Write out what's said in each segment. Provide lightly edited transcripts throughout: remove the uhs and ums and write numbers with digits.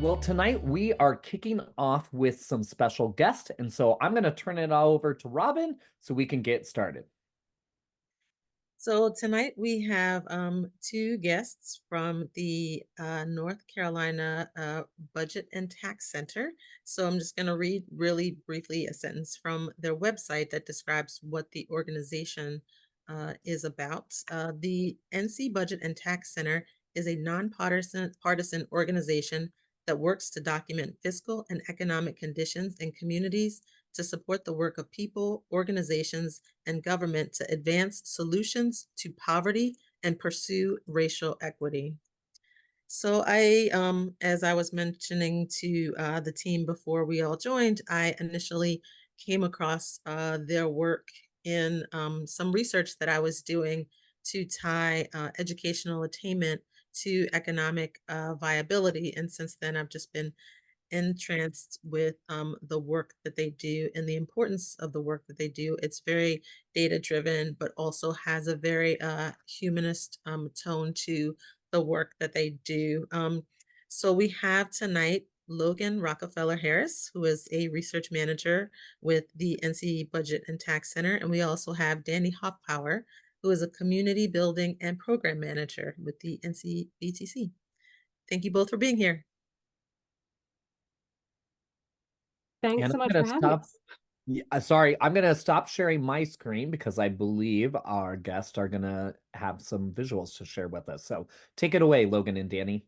Well, tonight we are kicking off with some special guests, and so I'm going to turn it all over to Robin so we can get started. So tonight we have two guests from the North Carolina Budget and Tax Center. So I'm just going to read really briefly a sentence from their website that describes what the organization is about. The NC Budget and Tax Center is a nonpartisan organization that works to document fiscal and economic conditions in communities to support the work of people, organizations, and government to advance solutions to poverty and pursue racial equity. So as I was mentioning to the team before we all joined, I initially came across their work in some research that I was doing to tie educational attainment to economic viability. And since then, I've just been entranced with the work that they do and the importance of the work that they do. It's very data driven, but also has a very humanist tone to the work that they do. So we have tonight Logan Rockefeller Harris, who is a research manager with the NC Budget and Tax Center. And we also have Danny Hoffpower, who is a community building and program manager with the NCBTC. Thank you both for being here. And Thanks so I'm much going for to having stop. us. Yeah, sorry, I'm going to stop sharing my screen because I believe our guests are going to have some visuals to share with us. So take it away, Logan and Danny.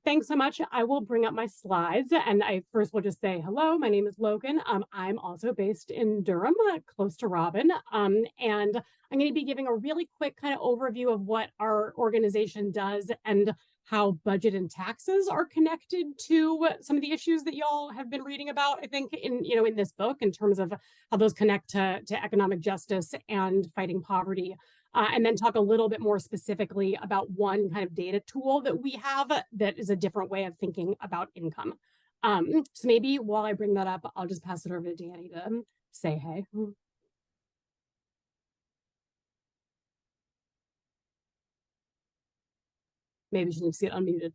Thanks so much. I will bring up my slides, and I first will just say hello. My name is Logan. I'm also based in Durham, close to Robin. And I'm going to be giving a really quick kind of overview of what our organization does and how budget and taxes are connected to some of the issues that y'all have been reading about, I think, in this book, in terms of how those connect to economic justice and fighting poverty. And then talk a little bit more specifically about one kind of data tool that we have that is a different way of thinking about income. So maybe while I bring that up, I'll just pass it over to Danny to say hey. Maybe she needs to get unmuted.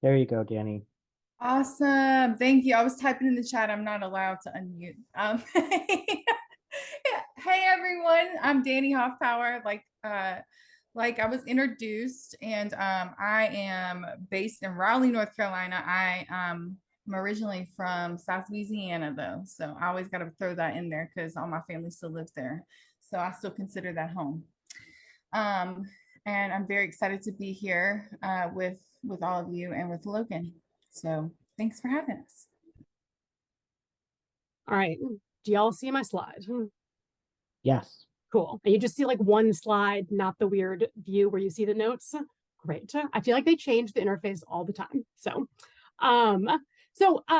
There you go, Danny. Awesome. Thank you. I was typing in the chat. I'm not allowed to unmute. Hey everyone. I'm Danny Hoffpower. Like I was introduced, and I am based in Raleigh, North Carolina. I'm originally from South Louisiana though, so I always got to throw that in there because all my family still lives there. So I still consider that home. And I'm very excited to be here with all of you and with Logan. So thanks for having us. All right. Do y'all see my slide? Yes. Cool. And you just see like one slide, not the weird view where you see the notes. Great. I feel like they change the interface all the time. So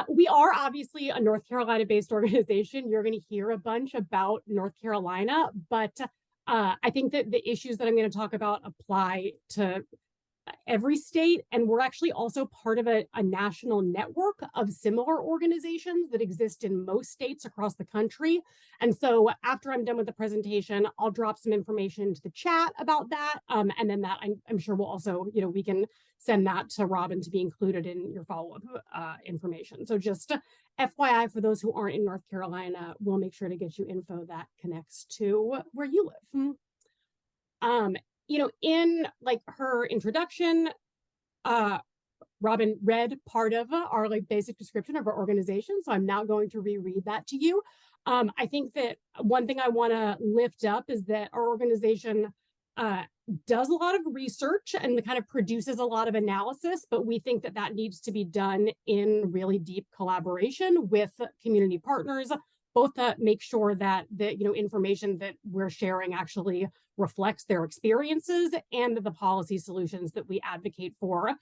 we are obviously a North Carolina-based organization. You're going to hear a bunch about North Carolina, but I think that the issues that I'm going to talk about apply to every state, and we're actually also part of a national network of similar organizations that exist in most states across the country. And so after I'm done with the presentation, I'll drop some information into the chat about that, and then that I'm sure we'll also, we can send that to Robin to be included in your follow-up information. So just FYI, for those who aren't in North Carolina, we'll make sure to get you info that connects to where you live. In like her introduction, Robin read part of our like basic description of our organization, so I'm not going to reread that to you. I think that one thing I want to lift up is that our organization does a lot of research and kind of produces a lot of analysis, but we think that that needs to be done in really deep collaboration with community partners, both to make sure that the information that we're sharing actually reflects their experiences and the policy solutions that we advocate for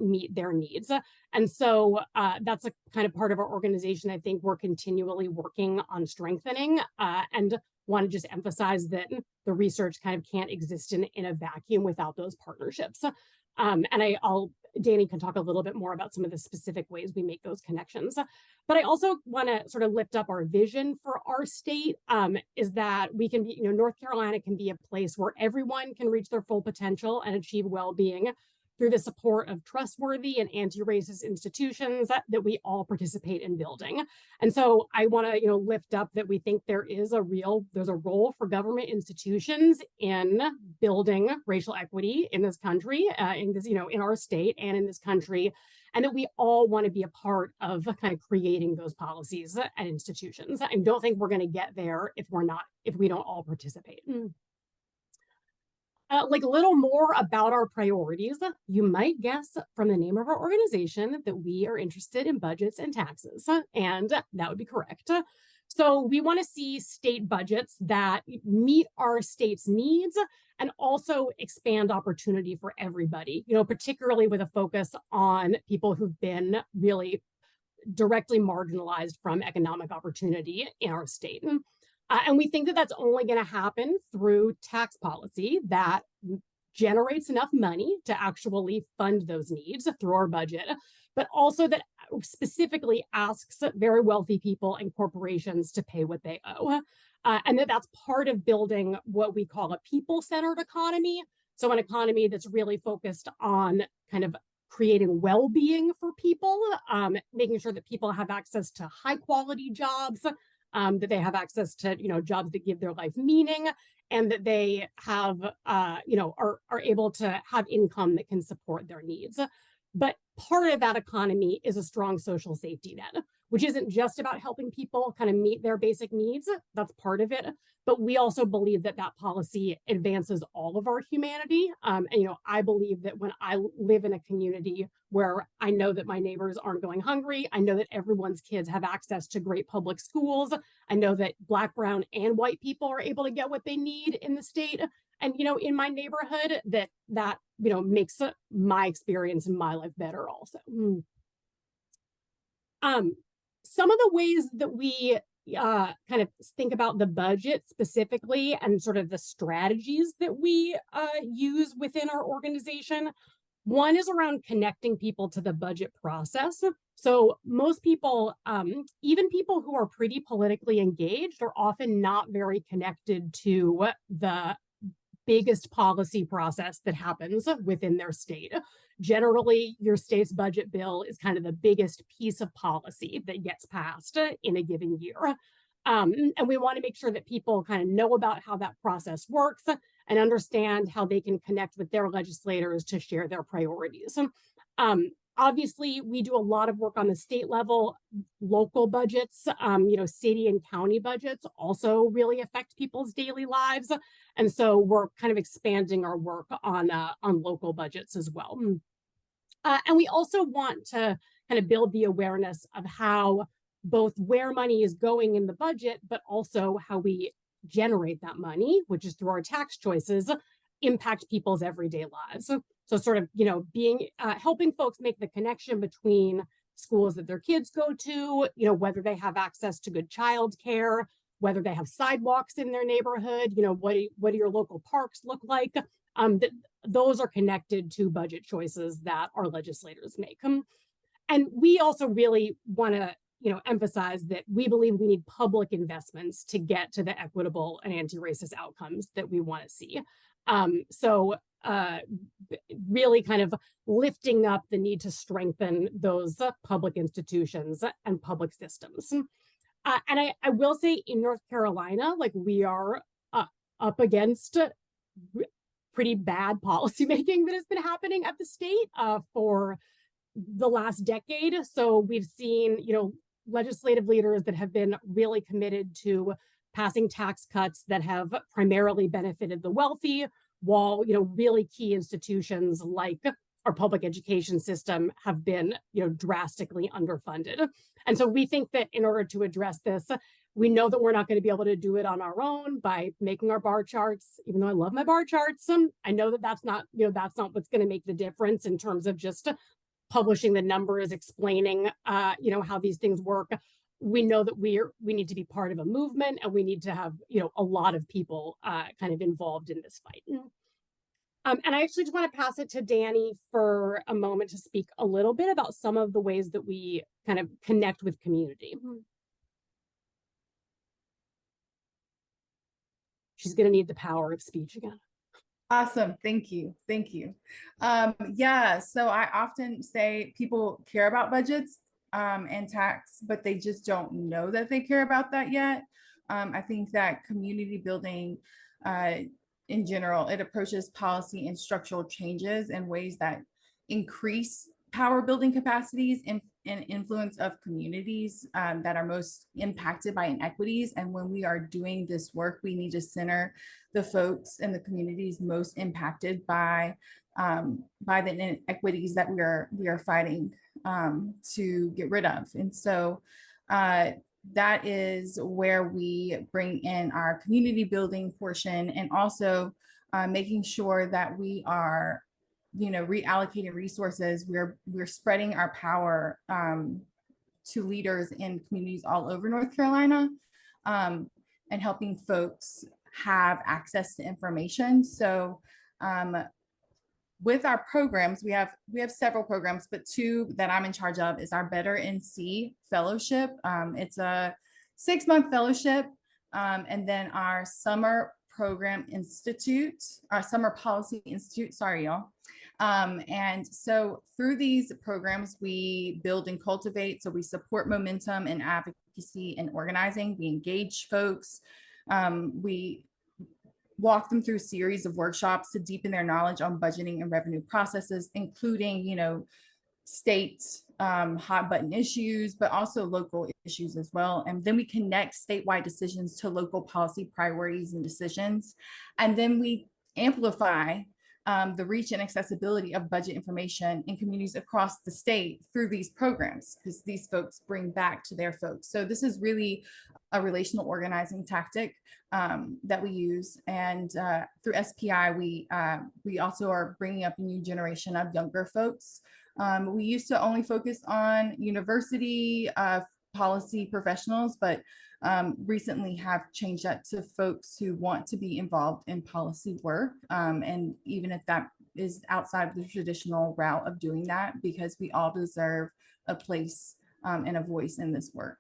meet their needs. And so that's a kind of part of our organization I think we're continually working on strengthening, and want to just emphasize that the research kind of can't exist in a vacuum without those partnerships. And Danny can talk a little bit more about some of the specific ways we make those connections. But I also want to sort of lift up our vision for our state, is that we can be, North Carolina can be a place where everyone can reach their full potential and achieve well-being through the support of trustworthy and anti-racist institutions that we all participate in building. And so I want to, lift up that we think there's a role for government institutions in building racial equity in this country, in our state and in this country, and that we all want to be a part of kind of creating those policies and institutions. I don't think we're going to get there if we don't all participate. Like a little more about our priorities, you might guess from the name of our organization that we are interested in budgets and taxes, and that would be correct. So we want to see state budgets that meet our state's needs and also expand opportunity for everybody, particularly with a focus on people who've been really directly marginalized from economic opportunity in our state. And we think that that's only going to happen through tax policy that generates enough money to actually fund those needs through our budget, but also that specifically asks very wealthy people and corporations to pay what they owe. And that's part of building what we call a people-centered economy. So an economy that's really focused on kind of creating well-being for people, making sure that people have access to high-quality jobs, that they have access to, jobs that give their life meaning, and that they have, are able to have income that can support their needs. But part of that economy is a strong social safety net, which isn't just about helping people kind of meet their basic needs. That's part of it. But we also believe that that policy advances all of our humanity. And, I believe that when I live in a community where I know that my neighbors aren't going hungry, I know that everyone's kids have access to great public schools, I know that Black, brown, and white people are able to get what they need in the state. And, in my neighborhood, that makes my experience in my life better also. Some of the ways that we kind of think about the budget specifically and sort of the strategies that we use within our organization. One is around connecting people to the budget process. So most people, even people who are pretty politically engaged, are often not very connected to the biggest policy process that happens within their state. Generally, your state's budget bill is kind of the biggest piece of policy that gets passed in a given year. And we want to make sure that people kind of know about how that process works and understand how they can connect with their legislators to share their priorities. Obviously, we do a lot of work on the state level. Local budgets, city and county budgets also really affect people's daily lives. And so we're kind of expanding our work on local budgets as well. And we also want to kind of build the awareness of how both where money is going in the budget, but also how we generate that money, which is through our tax choices, impact people's everyday lives. So sort of, being helping folks make the connection between schools that their kids go to, whether they have access to good childcare, whether they have sidewalks in their neighborhood, what do your local parks look like? Those are connected to budget choices that our legislators make. And we also really want to, emphasize that we believe we need public investments to get to the equitable and anti-racist outcomes that we want to see. So really kind of lifting up the need to strengthen those public institutions and public systems. And I will say in North Carolina, like we are up against pretty bad policymaking that has been happening at the state for the last decade. So we've seen, legislative leaders that have been really committed to passing tax cuts that have primarily benefited the wealthy, while, really key institutions like our public education system have been, drastically underfunded. And so we think that in order to address this, we know that we're not going to be able to do it on our own by making our bar charts, even though I love my bar charts. I know that that's not what's going to make the difference in terms of just publishing the numbers, explaining, how these things work. We know that we need to be part of a movement, and we need to have, a lot of people kind of involved in this fight. And I actually just want to pass it to Danny for a moment to speak a little bit about some of the ways that we kind of connect with community. She's going to need the power of speech again. Awesome. Thank you. Thank you. Yeah, so I often say people care about budgets and tax, but they just don't know that they care about that yet. I think that community building in general, it approaches policy and structural changes in ways that increase power building capacities and influence of communities that are most impacted by inequities. And when we are doing this work, we need to center the folks and the communities most impacted by the inequities that we are fighting to get rid of. And so that is where we bring in our community building portion, and also making sure that we are, reallocating resources. We're spreading our power to leaders in communities all over North Carolina, and helping folks have access to information. So with our programs, we have several programs, but two that I'm in charge of is our Better NC Fellowship. It's a 6-month fellowship, and then our Summer Program Institute, our Summer Policy Institute, sorry, y'all. And so through these programs, we build and cultivate. So we support momentum and advocacy and organizing. We engage folks. We walk them through a series of workshops to deepen their knowledge on budgeting and revenue processes, including, state hot button issues, but also local issues as well. And then we connect statewide decisions to local policy priorities and decisions. And then we amplify the reach and accessibility of budget information in communities across the state through these programs, because these folks bring back to their folks. So this is really a relational organizing tactic that we use. And through SPI, we also are bringing up a new generation of younger folks. We used to only focus on university policy professionals, but recently have changed that to folks who want to be involved in policy work. And even if that is outside of the traditional route of doing that, because we all deserve a place and a voice in this work.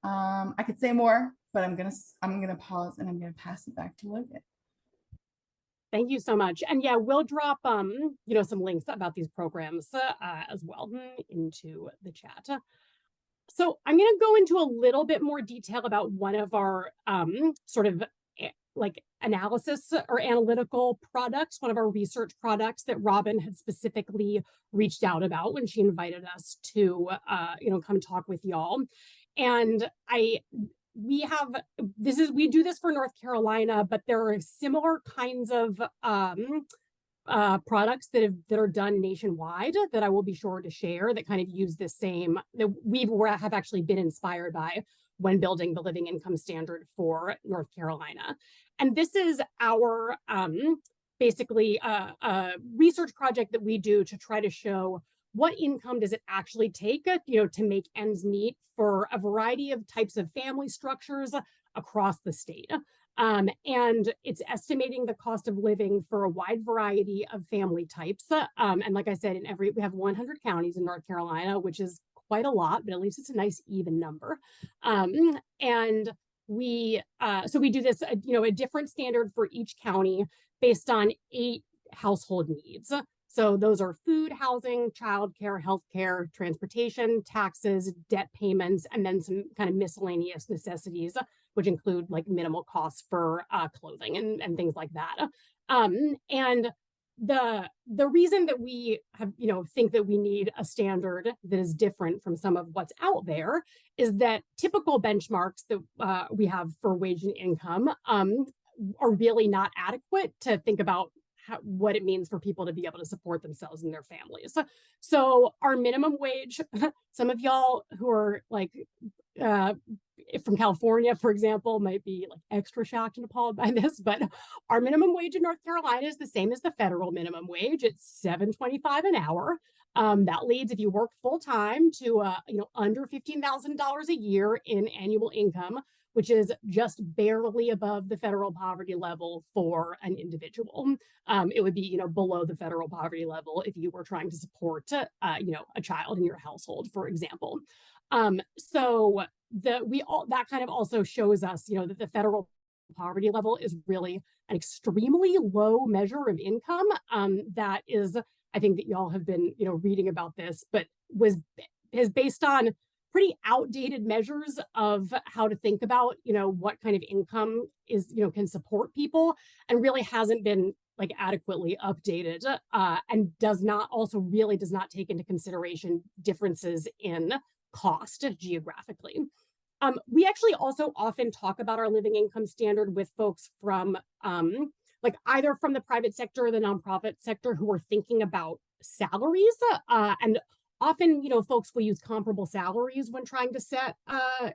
I could say more, but I'm gonna pause and I'm gonna pass it back to Logan. Thank you so much. And yeah, we'll drop some links about these programs as well into the chat. So I'm going to go into a little bit more detail about one of our sort of like analysis or analytical products, one of our research products that Robin had specifically reached out about when she invited us to come talk with y'all. And we do this for North Carolina, but there are similar kinds of products that are done nationwide that I will be sure to share that kind of use the same, that we have actually been inspired by when building the living income standard for North Carolina. And this is our basically a research project that we do to try to show what income does it actually take, to make ends meet for a variety of types of family structures across the state. And it's estimating the cost of living for a wide variety of family types. And like I said, we have 100 counties in North Carolina, which is quite a lot, but at least it's a nice even number. And we do this, a different standard for each county based on 8 household needs. So those are food, housing, childcare, healthcare, transportation, taxes, debt payments, and then some kind of miscellaneous necessities, which include like minimal costs for clothing and things like that. And the reason that we have, think that we need a standard that is different from some of what's out there is that typical benchmarks that we have for wage and income are really not adequate to think about what it means for people to be able to support themselves and their families. So our minimum wage, some of y'all who are like from California, for example, might be like extra shocked and appalled by this, but our minimum wage in North Carolina is the same as the federal minimum wage. It's $7.25 an hour. That leads, if you work full time, to under $15,000 a year in annual income, which is just barely above the federal poverty level for an individual. It would be, you know, below the federal poverty level if you were trying to support, you know, a child in your household, for example. So that kind of also shows us, you know, that the federal poverty level is really an extremely low measure of income. That is, I think that y'all have been, you know, reading about this, but is based on pretty outdated measures of how to think about, you know, what kind of income is, you know, can support people, and really hasn't been like adequately updated, and does not take into consideration differences in cost geographically. We actually also often talk about our living income standard with folks from like either from the private sector or the nonprofit sector who are thinking about salaries, and often, you know, folks will use comparable salaries when trying to set,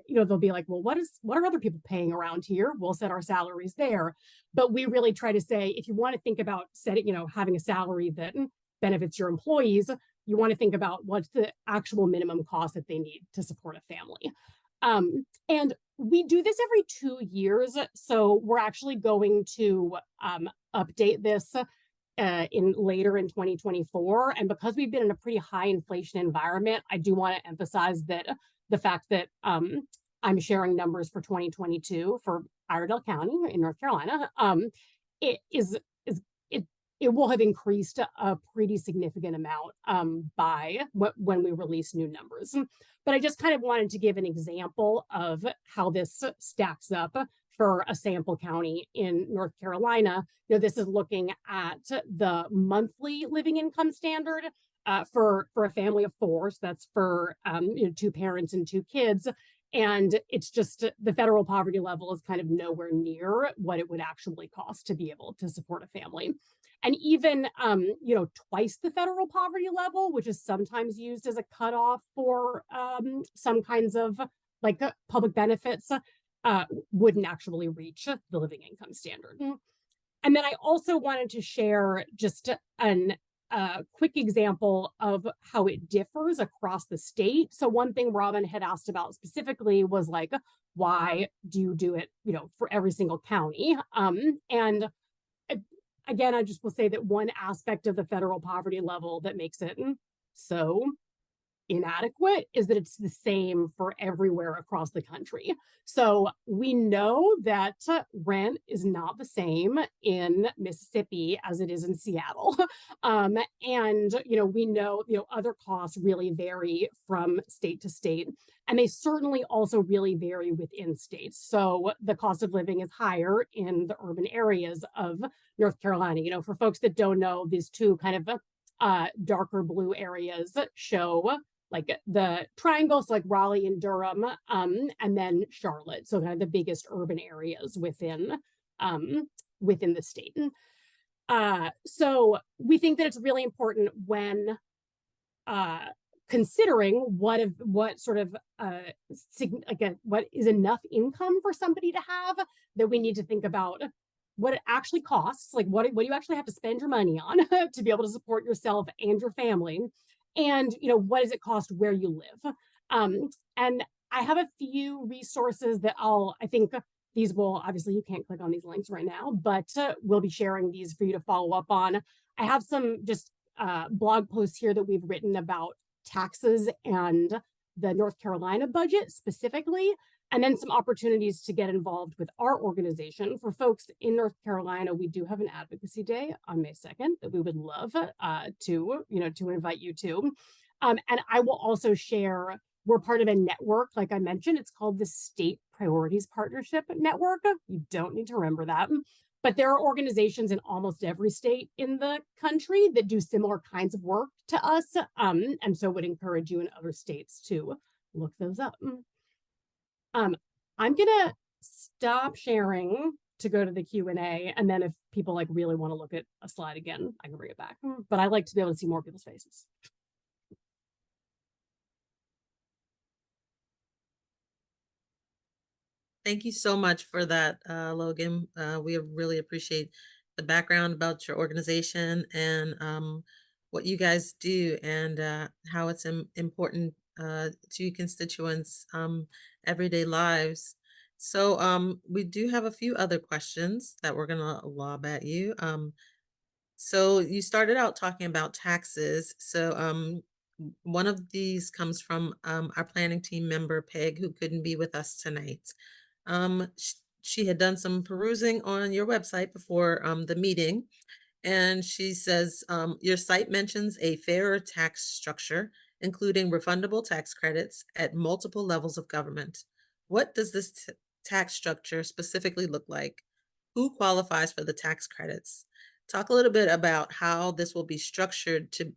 you know, they'll be like, well, what are other people paying around here? We'll set our salaries there. But we really try to say, if you want to think about setting, you know, having a salary that benefits your employees, you want to think about what's the actual minimum cost that they need to support a family. And we do this every 2 years. So we're actually going to update this later in 2024. And because we've been in a pretty high inflation environment, I do want to emphasize that the fact that I'm sharing numbers for 2022 for Iredell County in North Carolina, it will have increased a pretty significant amount by when we release new numbers. But I just kind of wanted to give an example of how this stacks up for a sample county in North Carolina. You know, this is looking at the monthly living income standard for a family of 4. So that's for you know, 2 parents and 2 kids. And it's just the federal poverty level is kind of nowhere near what it would actually cost to be able to support a family. And even, you know, twice the federal poverty level, which is sometimes used as a cutoff for some kinds of like public benefits, wouldn't actually reach the living income standard. And then I also wanted to share just an quick example of how it differs across the state. So one thing Robin had asked about specifically was like, why do you do it, you know, for every single county? And again, I just will say that one aspect of the federal poverty level that makes it so inadequate is that it's the same for everywhere across the country. So we know that rent is not the same in Mississippi as it is in Seattle. And, you know, we know, you know, other costs really vary from state to state. And they certainly also really vary within states. So the cost of living is higher in the urban areas of North Carolina. You know, for folks that don't know, these two kind of darker blue areas show like the triangle, so like Raleigh and Durham, and then Charlotte. So kind of the biggest urban areas within the state. So we think that it's really important when considering what is enough income for somebody to have, that we need to think about what it actually costs, like what do you actually have to spend your money on to be able to support yourself and your family, and you know, what does it cost where you live. And I have a few resources that I think these will, obviously you can't click on these links right now, but we'll be sharing these for you to follow up on. I have some just blog posts here that we've written about taxes and the North Carolina budget specifically, and then some opportunities to get involved with our organization. For folks in North Carolina, we do have an advocacy day on May 2nd that we would love to invite you to. And I will also share, we're part of a network, like I mentioned, it's called the State Priorities Partnership Network. You don't need to remember that. But there are organizations in almost every state in the country that do similar kinds of work to us. And so would encourage you in other states to look those up. I'm gonna stop sharing to go to the Q&A, and then if people like really want to look at a slide again, I can bring it back. But I like to be able to see more people's faces. Thank you so much for that, Logan. We really appreciate the background about your organization and what you guys do, and how it's important to constituents' everyday lives. So we do have a few other questions that we're gonna lob at you. So you started out talking about taxes. So one of these comes from our planning team member Peg, who couldn't be with us tonight. She had done some perusing on your website before the meeting, and she says your site mentions a fairer tax structure, including refundable tax credits at multiple levels of government. What does this tax structure specifically look like? Who qualifies for the tax credits? Talk a little bit about how this will be structured to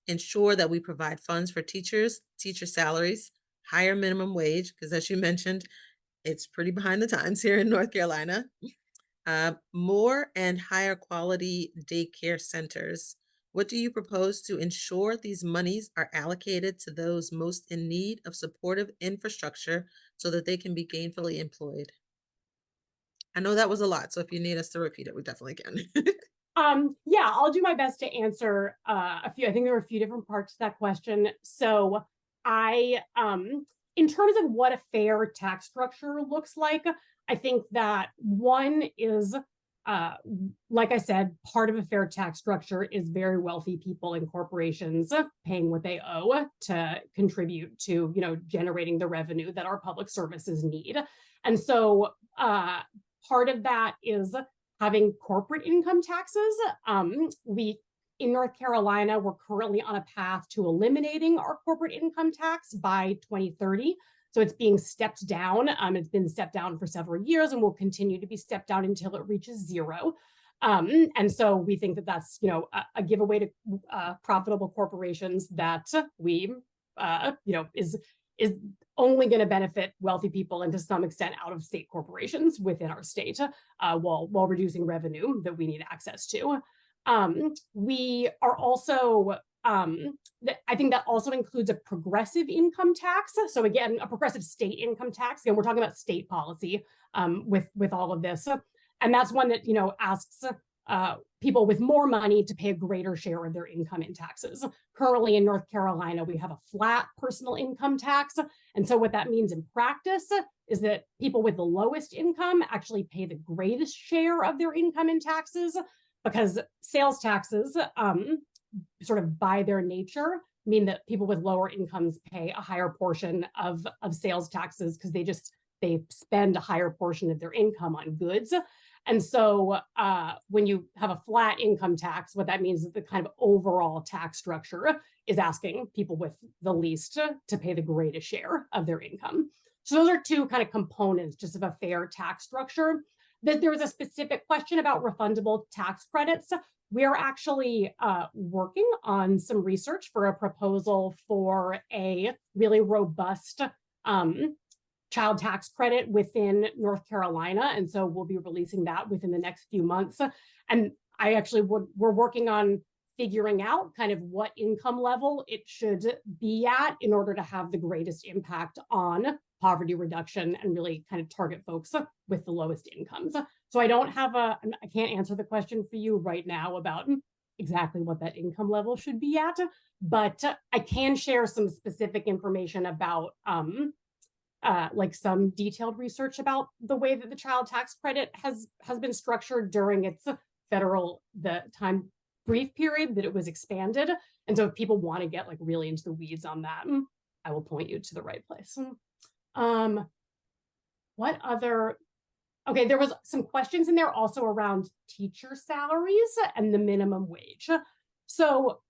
ensure that we provide funds for teachers, teacher salaries, higher minimum wage, because as you mentioned, it's pretty behind the times here in North Carolina, more and higher quality daycare centers. What do you propose to ensure these monies are allocated to those most in need of supportive infrastructure so that they can be gainfully employed? I know that was a lot, so if you need us to repeat it, we definitely can. Yeah, I'll do my best to answer a few. I think there were a few different parts to that question. So in terms of what a fair tax structure looks like, I think that one is, like I said, part of a fair tax structure is very wealthy people and corporations paying what they owe to contribute to, generating the revenue that our public services need. And so part of that is having corporate income taxes. In North Carolina, we're currently on a path to eliminating our corporate income tax by 2030. So it's being stepped down. It's been stepped down for several years and will continue to be stepped down until it reaches zero. And so we think that that's, a giveaway to profitable corporations that we, is only going to benefit wealthy people and to some extent out of state corporations within our state, while reducing revenue that we need access to. We are also, I think that also includes a progressive income tax. So again, a progressive state income tax. Again, we're talking about state policy with all of this. And that's one that, asks people with more money to pay a greater share of their income in taxes. Currently in North Carolina, we have a flat personal income tax. And so what that means in practice is that people with the lowest income actually pay the greatest share of their income in taxes, because sales taxes, sort of by their nature, mean that people with lower incomes pay a higher portion of sales taxes because they spend a higher portion of their income on goods. And so when you have a flat income tax, what that means is the kind of overall tax structure is asking people with the least to pay the greatest share of their income. So those are two kind of components just of a fair tax structure. There was a specific question about refundable tax credits. We are actually working on some research for a proposal for a really robust child tax credit within North Carolina. And so we'll be releasing that within the next few months. And we're working on figuring out kind of what income level it should be at in order to have the greatest impact on poverty reduction and really kind of target folks with the lowest incomes. So I can't answer the question for you right now about exactly what that income level should be at, but I can share some specific information about like some detailed research about the way that the child tax credit has been structured during its the time brief period that it was expanded. And so if people want to get like really into the weeds on that, I will point you to the right place. What other? Okay, there was some questions in there also around teacher salaries and the minimum wage. So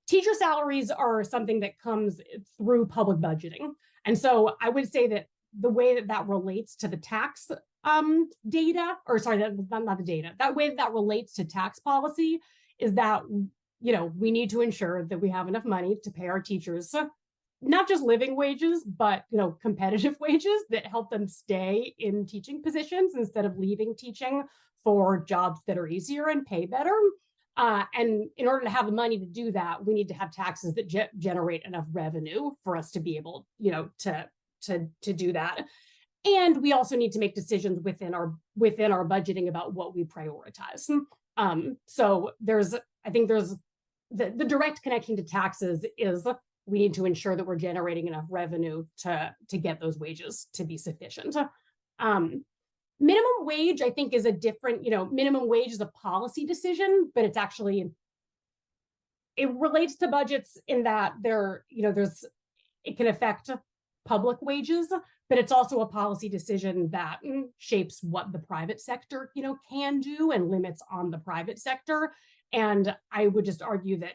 teacher salaries are something that comes through public budgeting. And so I would say that the way that relates to the tax data, or sorry, not the data, that way that relates to tax policy is that, we need to ensure that we have enough money to pay our teachers, not just living wages, but, competitive wages that help them stay in teaching positions instead of leaving teaching for jobs that are easier and pay better. And in order to have the money to do that, we need to have taxes that generate enough revenue for us to be able, to do that. And we also need to make decisions within our budgeting about what we prioritize. So I think there's the direct connection to taxes is we need to ensure that we're generating enough revenue to get those wages to be sufficient. Minimum wage, I think, is a different, minimum wage is a policy decision, but it's actually, it relates to budgets in that it can affect public wages, but it's also a policy decision that shapes what the private sector, can do and limits on the private sector. And I would just argue that,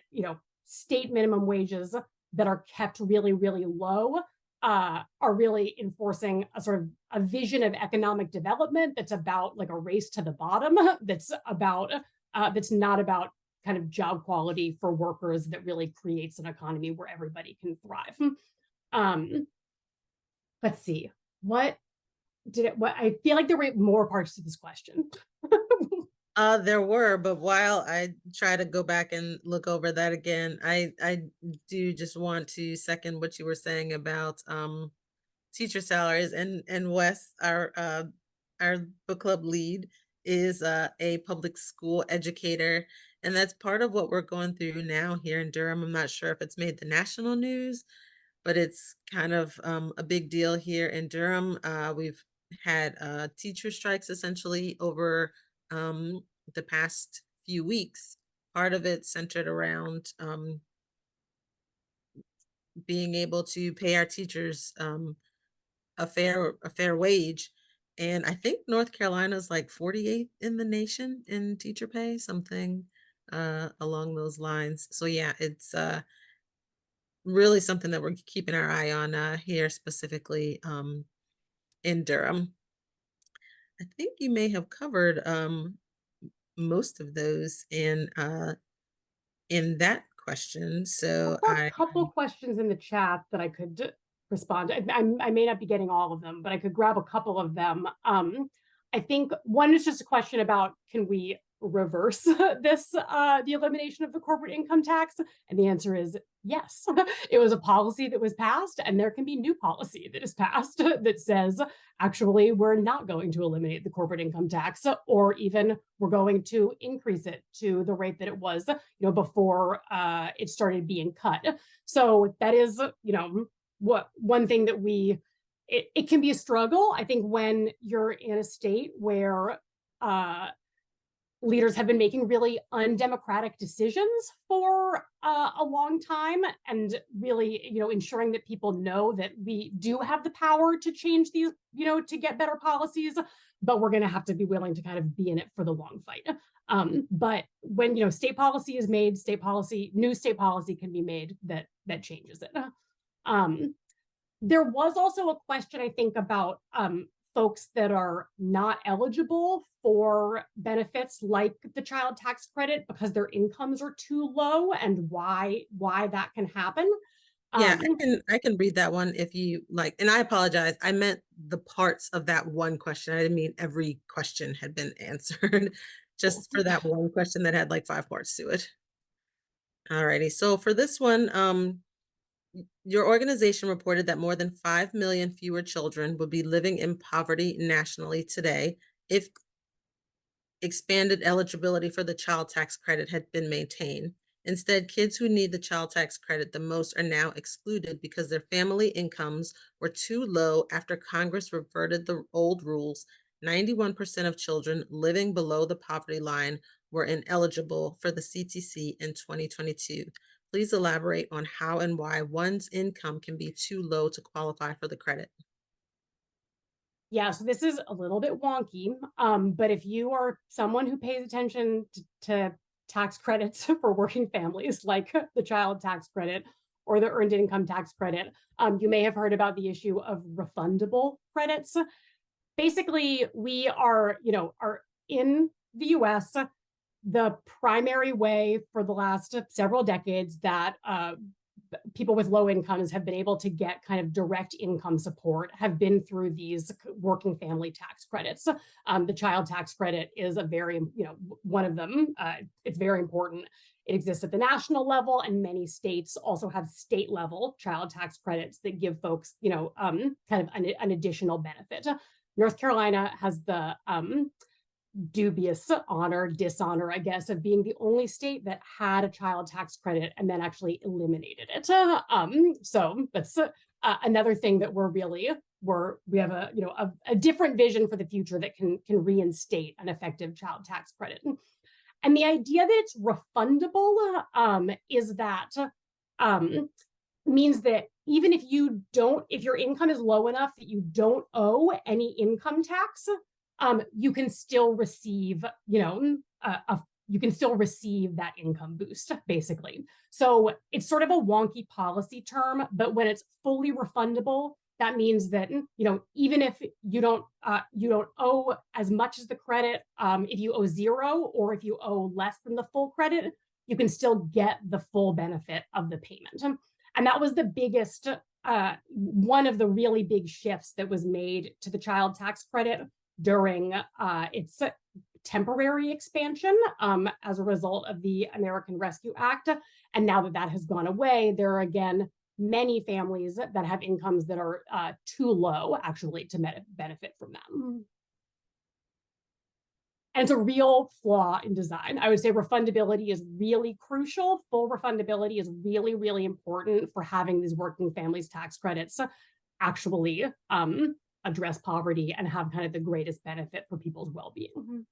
state minimum wages that are kept really, really low are really enforcing a sort of a vision of economic development that's about like a race to the bottom, that's not about kind of job quality for workers, that really creates an economy where everybody can thrive. Let's see, what I feel like there were more parts to this question. There were, but while I try to go back and look over that again, I do just want to second what you were saying about teacher salaries. And Wes, our book club lead, is a public school educator, and that's part of what we're going through now here in Durham. I'm not sure if it's made the national news, but it's kind of a big deal here in Durham. We've had teacher strikes essentially over the past few weeks. Part of it centered around being able to pay our teachers a fair wage. And I think North Carolina's like 48th in the nation in teacher pay, something along those lines. So yeah, it's really something that we're keeping our eye on here, specifically in Durham. I think you may have covered most of those in that question. So A couple questions in the chat that I could respond to. I may not be getting all of them, but I could grab a couple of them. I think one is just a question about, can we reverse the elimination of the corporate income tax? And the answer is yes. It was a policy that was passed, and there can be new policy that is passed that says, actually, we're not going to eliminate the corporate income tax, or even we're going to increase it to the rate that it was, before it started being cut. So that is, one thing that it can be a struggle, I think, when you're in a state where leaders have been making really undemocratic decisions for a long time, and really, ensuring that people know that we do have the power to change these, to get better policies, but we're going to have to be willing to kind of be in it for the long fight. But when, state policy is made, new state policy can be made that changes it. There was also a question, I think, about folks that are not eligible for benefits like the child tax credit because their incomes are too low, and why that can happen. Yeah, I can read that one if you like. And I apologize. I meant the parts of that one question. I didn't mean every question had been answered, just for that one question that had like 5 parts to it. Alrighty. So for this one, your organization reported that more than 5 million fewer children would be living in poverty nationally today if expanded eligibility for the child tax credit had been maintained. Instead, kids who need the child tax credit the most are now excluded because their family incomes were too low after Congress reverted the old rules. 91% of children living below the poverty line were ineligible for the CTC in 2022. Please elaborate on how and why one's income can be too low to qualify for the credit. Yeah, so this is a little bit wonky, but if you are someone who pays attention to tax credits for working families, like the child tax credit or the earned income tax credit, you may have heard about the issue of refundable credits. Basically, we are in the US, the primary way for the last several decades that people with low incomes have been able to get kind of direct income support have been through these working family tax credits. The child tax credit is a very, one of them. It's very important. It exists at the national level, and many states also have state level child tax credits that give folks, kind of an additional benefit. North Carolina has the dubious honor, dishonor, I guess, of being the only state that had a child tax credit and then actually eliminated it. So that's another thing that we have a different vision for the future that can reinstate an effective child tax credit. And the idea that it's refundable is that means that even if your income is low enough that you don't owe any income tax, you can still receive, you can still receive that income boost, basically. So it's sort of a wonky policy term, but when it's fully refundable, that means that, even if you don't owe as much as the credit, if you owe zero or if you owe less than the full credit, you can still get the full benefit of the payment. And that was the biggest, one of the really big shifts that was made to the child tax credit during its temporary expansion as a result of the American Rescue Act. And now that that has gone away, there are again many families that have incomes that are too low actually to benefit from them. And it's a real flaw in design. I would say refundability is really crucial. Full refundability is really, really important for having these working families tax credits actually address poverty and have kind of the greatest benefit for people's well-being.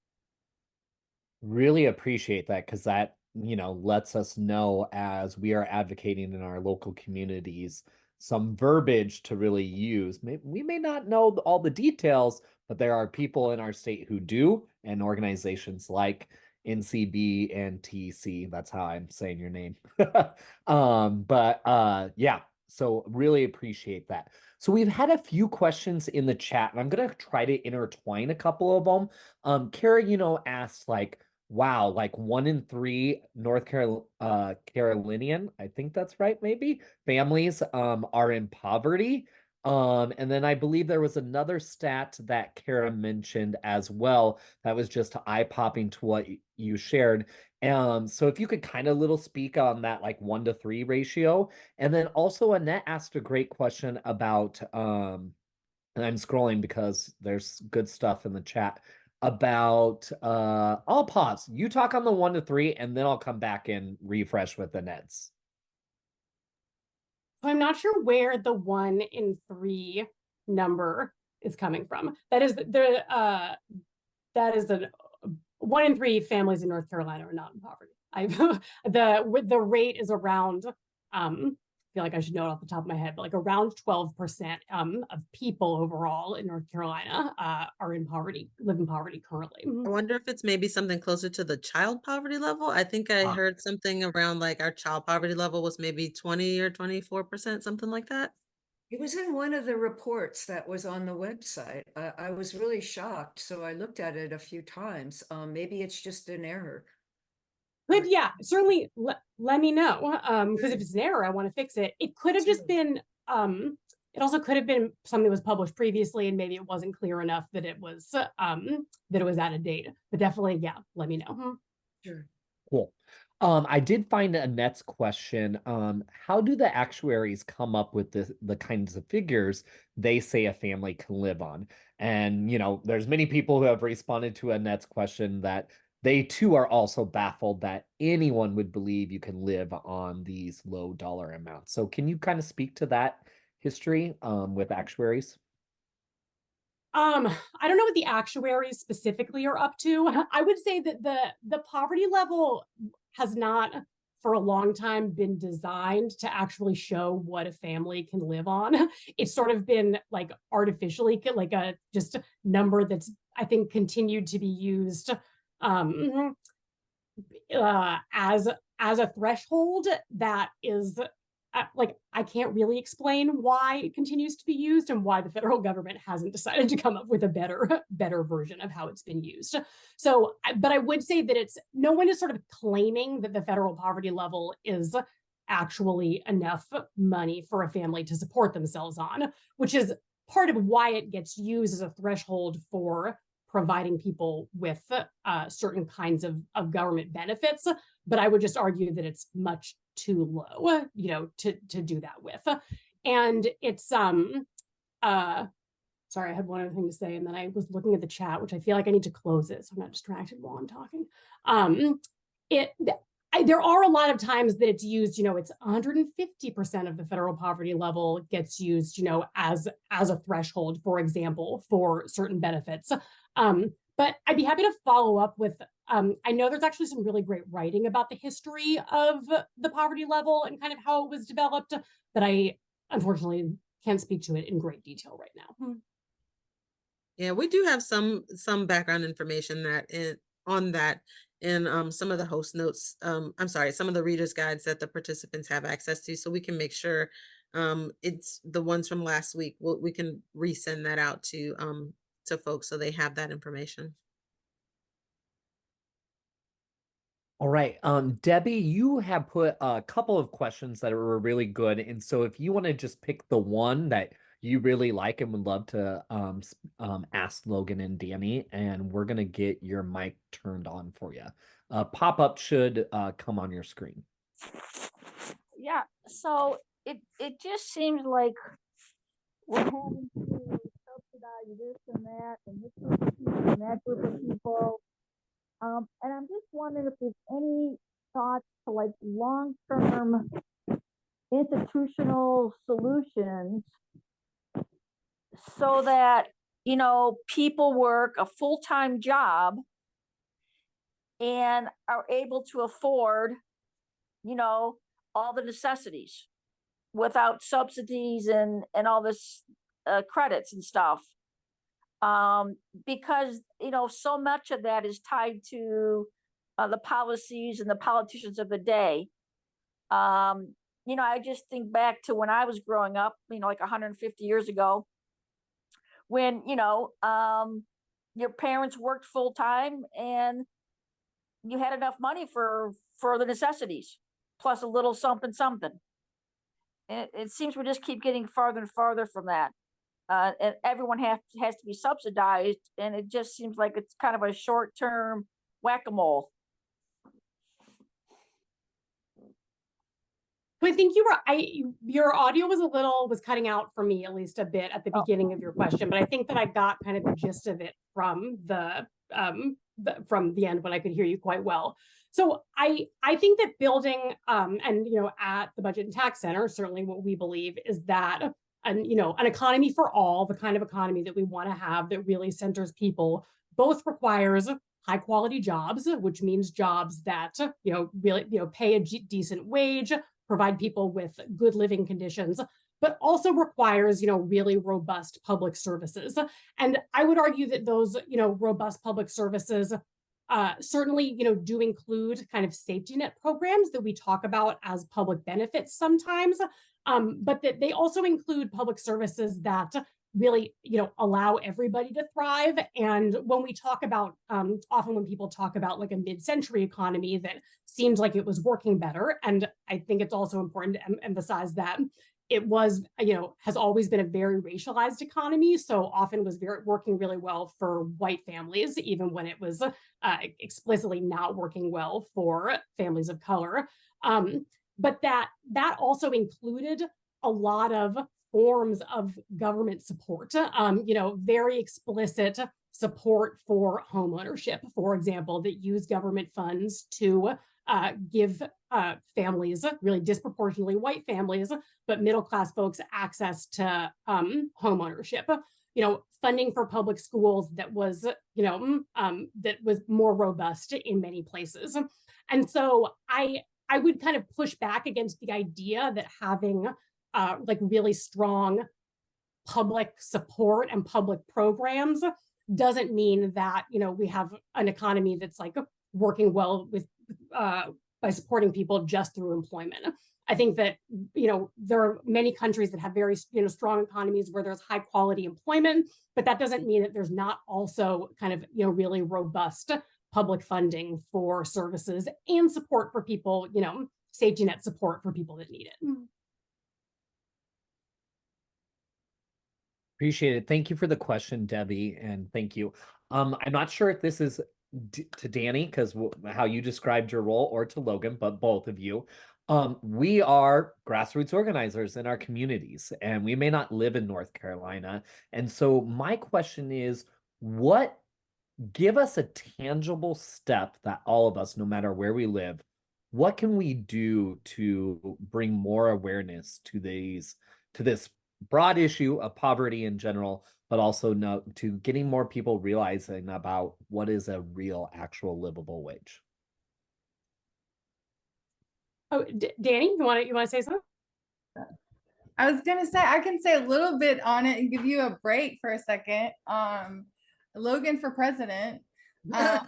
Really appreciate that, because that, lets us know as we are advocating in our local communities some verbiage to really use. We may not know all the details, but there are people in our state who do, and organizations like NCB and TC. That's how I'm saying your name. Yeah, so really appreciate that. So we've had a few questions in the chat, and I'm going to try to intertwine a couple of them. Kara, asked like, wow, like 1 in 3 North Carolinian, I think that's right, maybe, families are in poverty. And then I believe there was another stat that Kara mentioned as well that was just eye-popping to what you shared. So if you could kind of little speak on that like 1 to 3 ratio. And then also Annette asked a great question about and I'm scrolling because there's good stuff in the chat about I'll pause. You talk on the 1 to 3 and then I'll come back and refresh with the Neds. So I'm not sure where the 1 in 3 number is coming from. That is a 1 in 3 families in North Carolina are not in poverty. The rate is around I feel like I should know it off the top of my head, but like around 12% of people overall in North Carolina live in poverty currently. I wonder if it's maybe something closer to the child poverty level. I think I heard something around like our child poverty level was maybe 20 or 24%, something like that. It was in one of the reports that was on the website. I was really shocked, so I looked at it a few times. Maybe it's just an error. But yeah, certainly let me know, because if it's an error, I want to fix it. It could have just been, it also could have been something that was published previously and maybe it wasn't clear enough that it was out of date. But definitely, yeah, let me know. Sure. Cool. I did find Annette's question. How do the actuaries come up with the kinds of figures they say a family can live on? And, there's many people who have responded to Annette's question that they too are also baffled that anyone would believe you can live on these low dollar amounts. So can you kind of speak to that history with actuaries? I don't know what the actuaries specifically are up to. I would say that the poverty level has not for a long time been designed to actually show what a family can live on. It's sort of been like artificially like a just a number that's I think continued to be used as a threshold that is like I can't really explain why it continues to be used and why the federal government hasn't decided to come up with a better version of how it's been used. So, but I would say that no one is sort of claiming that the federal poverty level is actually enough money for a family to support themselves on, which is part of why it gets used as a threshold for providing people with certain kinds of government benefits. But I would just argue that it's much too low, to do that with. And it's sorry, I had one other thing to say, and then I was looking at the chat, which I feel like I need to close it so I'm not distracted while I'm talking. There are a lot of times that it's used, it's 150% of the federal poverty level gets used, as a threshold, for example, for certain benefits. But I'd be happy to follow up with, I know there's actually some really great writing about the history of the poverty level and kind of how it was developed, but I unfortunately can't speak to it in great detail right now. Yeah, we do have some background information on that in some of the host notes. I'm sorry, some of the readers guides that the participants have access to, so we can make sure it's the ones from last week. We can resend that out to folks so they have that information. All right. Debbie, you have put a couple of questions that were really good. And so if you want to just pick the one that you really like and would love to ask Logan and Danny, and we're going to get your mic turned on for you. Pop-up should come on your screen. Yeah, so it just seems like we're having to subsidize this and that and this group of people and that group of people. And I'm just wondering if there's any thoughts to like long-term institutional solutions so that, people work a full-time job and are able to afford, all the necessities without subsidies and all this credits and stuff. Because, so much of that is tied to the policies and the politicians of the day. I just think back to when I was growing up, like 150 years ago, when, your parents worked full time and you had enough money for the necessities, plus a little something. And it seems we just keep getting farther and farther from that. And everyone has to be subsidized, and it just seems like it's kind of a short-term whack-a-mole. I think your audio was cutting out for me, at least a bit at the beginning of your question, but I think that I got kind of the gist of it from the end when I could hear you quite well. So I think that building and at the Budget and Tax Center, certainly what we believe is that an economy for all, the kind of economy that we want to have that really centers people, both requires high quality jobs, which means jobs that really pay a decent wage, provide people with good living conditions, but also requires really robust public services. And I would argue that those robust public services certainly do include kind of safety net programs that we talk about as public benefits sometimes, but that they also include public services that really allow everybody to thrive. And when we talk about often when people talk about like a mid-century economy that seems like it was working better, and I think it's also important to emphasize that it was has always been a very racialized economy, so often was working really well for white families, even when it was explicitly not working well for families of color. But that also included a lot of forms of government support, very explicit support for homeownership, for example, that use government funds to give families, really disproportionately white families, but middle-class folks, access to homeownership. Funding for public schools that was, that was more robust in many places. And so I would kind of push back against the idea that having like really strong public support and public programs doesn't mean that we have an economy that's like working well with by supporting people just through employment. I think that there are many countries that have very strong economies where there's high quality employment, but that doesn't mean that there's not also kind of really robust public funding for services and support for people, safety net support for people that need it. Appreciate it. Thank you for the question, Debbie, and thank you. I'm not sure if this is to Danny, because how you described your role, or to Logan, but both of you. We are grassroots organizers in our communities, and we may not live in North Carolina. And so my question is, what give us a tangible step that all of us, no matter where we live, what can we do to bring more awareness to this broad issue of poverty in general, but also to getting more people realizing about what is a real, actual livable wage? Oh, Danny, you want to say something? I was gonna say I can say a little bit on it and give you a break for a second. Logan for president. I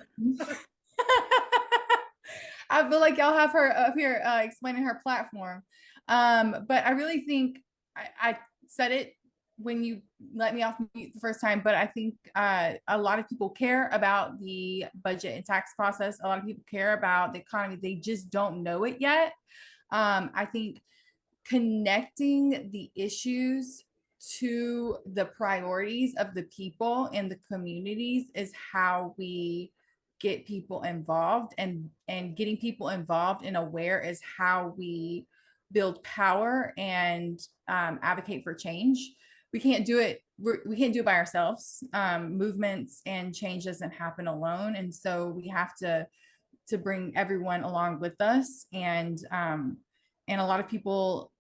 feel like y'all have her up here explaining her platform. But I really think I said it when you let me off mute the first time, but I think a lot of people care about the budget and tax process. A lot of people care about the economy. They just don't know it yet. I think connecting the issues to the priorities of the people and the communities is how we get people involved, and getting people involved and aware is how we build power and advocate for change. We can't do it. We can't do it by ourselves. Movements and change doesn't happen alone, and so we have to bring everyone along with us. And a lot of people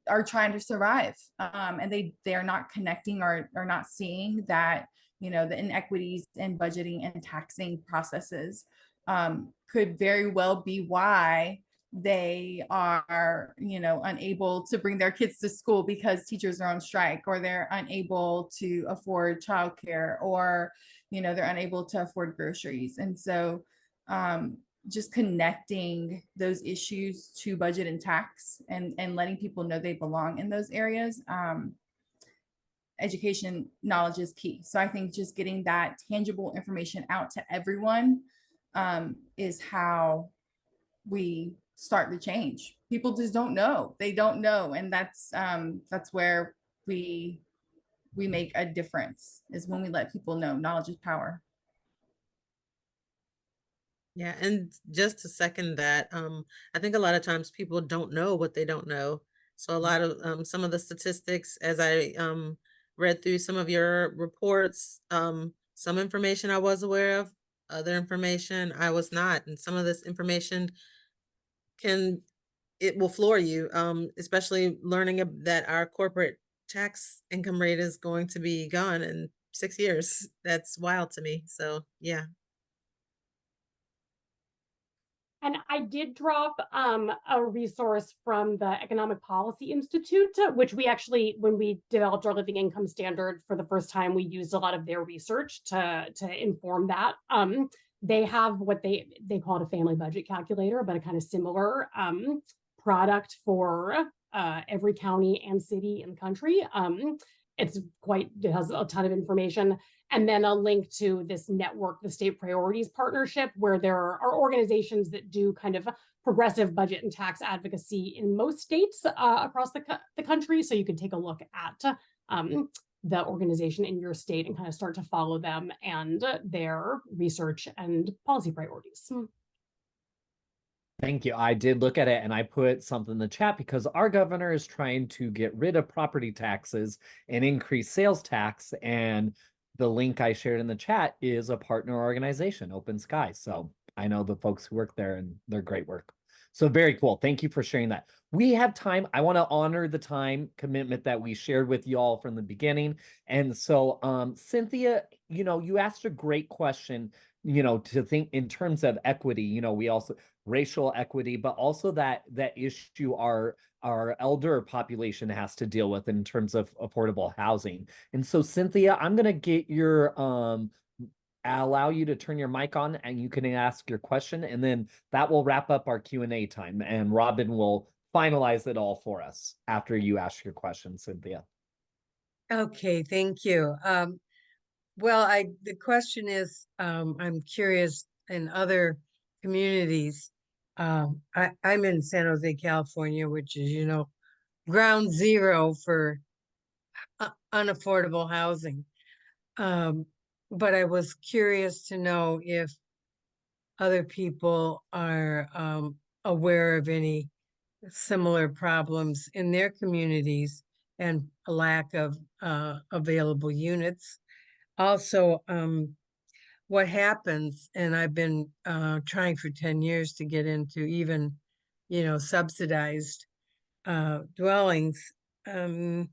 are trying to survive, and they are not connecting or not seeing that, you know, the inequities in budgeting and taxing processes could very well be why they are, you know, unable to bring their kids to school because teachers are on strike, or they're unable to afford childcare, or, you know, they're unable to afford groceries. And so just connecting those issues to budget and tax, and letting people know they belong in those areas. Education knowledge is key. So I think just getting that tangible information out to everyone is how we start the change. People just don't know. They don't know. And that's where we make a difference, is when we let people know knowledge is power. Yeah, and just to second that, I think a lot of times people don't know what they don't know. So a lot of some of the statistics, as I read through some of your reports, some information I was aware of, other information I was not, and some of this information it will floor you, especially learning that our corporate tax income rate is going to be gone in 6 years. That's wild to me. So yeah. And I did drop a resource from the Economic Policy Institute, which we actually, when we developed our living income standard for the first time, we used a lot of their research to inform that. They have what they call it a family budget calculator, but a kind of similar product for every county and city in the country. It has a ton of information. And then a link to this network, the State Priorities Partnership, where there are organizations that do kind of progressive budget and tax advocacy in most states across the country. So you can take a look at the organization in your state and kind of start to follow them and their research and policy priorities. Thank you. I did look at it, and I put something in the chat because our governor is trying to get rid of property taxes and increase sales tax. And the link I shared in the chat is a partner organization, Open Sky. So I know the folks who work there, and they're great work. So very cool. Thank you for sharing that. We have time. I want to honor the time commitment that we shared with y'all from the beginning. And so Cynthia, you know, you asked a great question, you know, to think in terms of equity. You know, we also racial equity, but also that issue our elder population has to deal with in terms of affordable housing. And so Cynthia, I'm going to get your allow you to turn your mic on, and you can ask your question, and then that will wrap up our Q&A time, and Robin will finalize it all for us after you ask your question, Cynthia. Okay, thank you. Well, the question is, I'm curious, in other communities, I'm in San Jose, California, which is, you know, ground zero for unaffordable housing. But I was curious to know if other people are aware of any similar problems in their communities and a lack of available units. Also, what happens, and I've been trying for 10 years to get into even, subsidized dwellings, that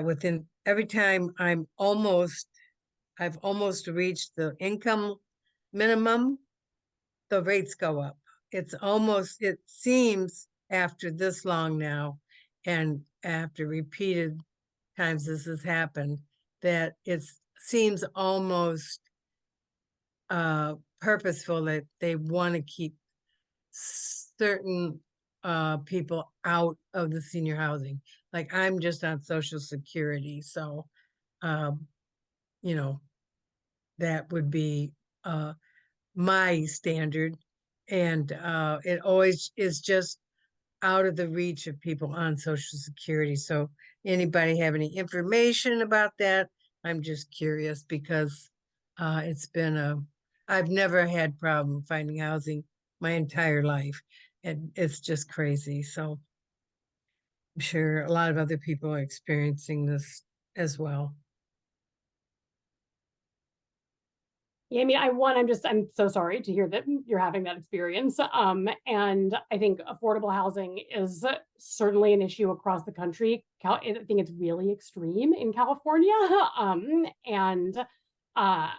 within every time I've almost reached the income minimum, the rates go up. It seems after this long now, and after repeated times this has happened, that it seems almost purposeful that they want to keep certain people out of the senior housing. Like I'm just on Social Security, so that would be my standard, and it always is just out of the reach of people on Social Security. So anybody have any information about that? I'm just curious because I've never had problem finding housing my entire life, and it's just crazy. So I'm sure a lot of other people are experiencing this as well. Yeah, I mean, I'm so sorry to hear that you're having that experience. And I think affordable housing is certainly an issue across the country. I think it's really extreme in California. And I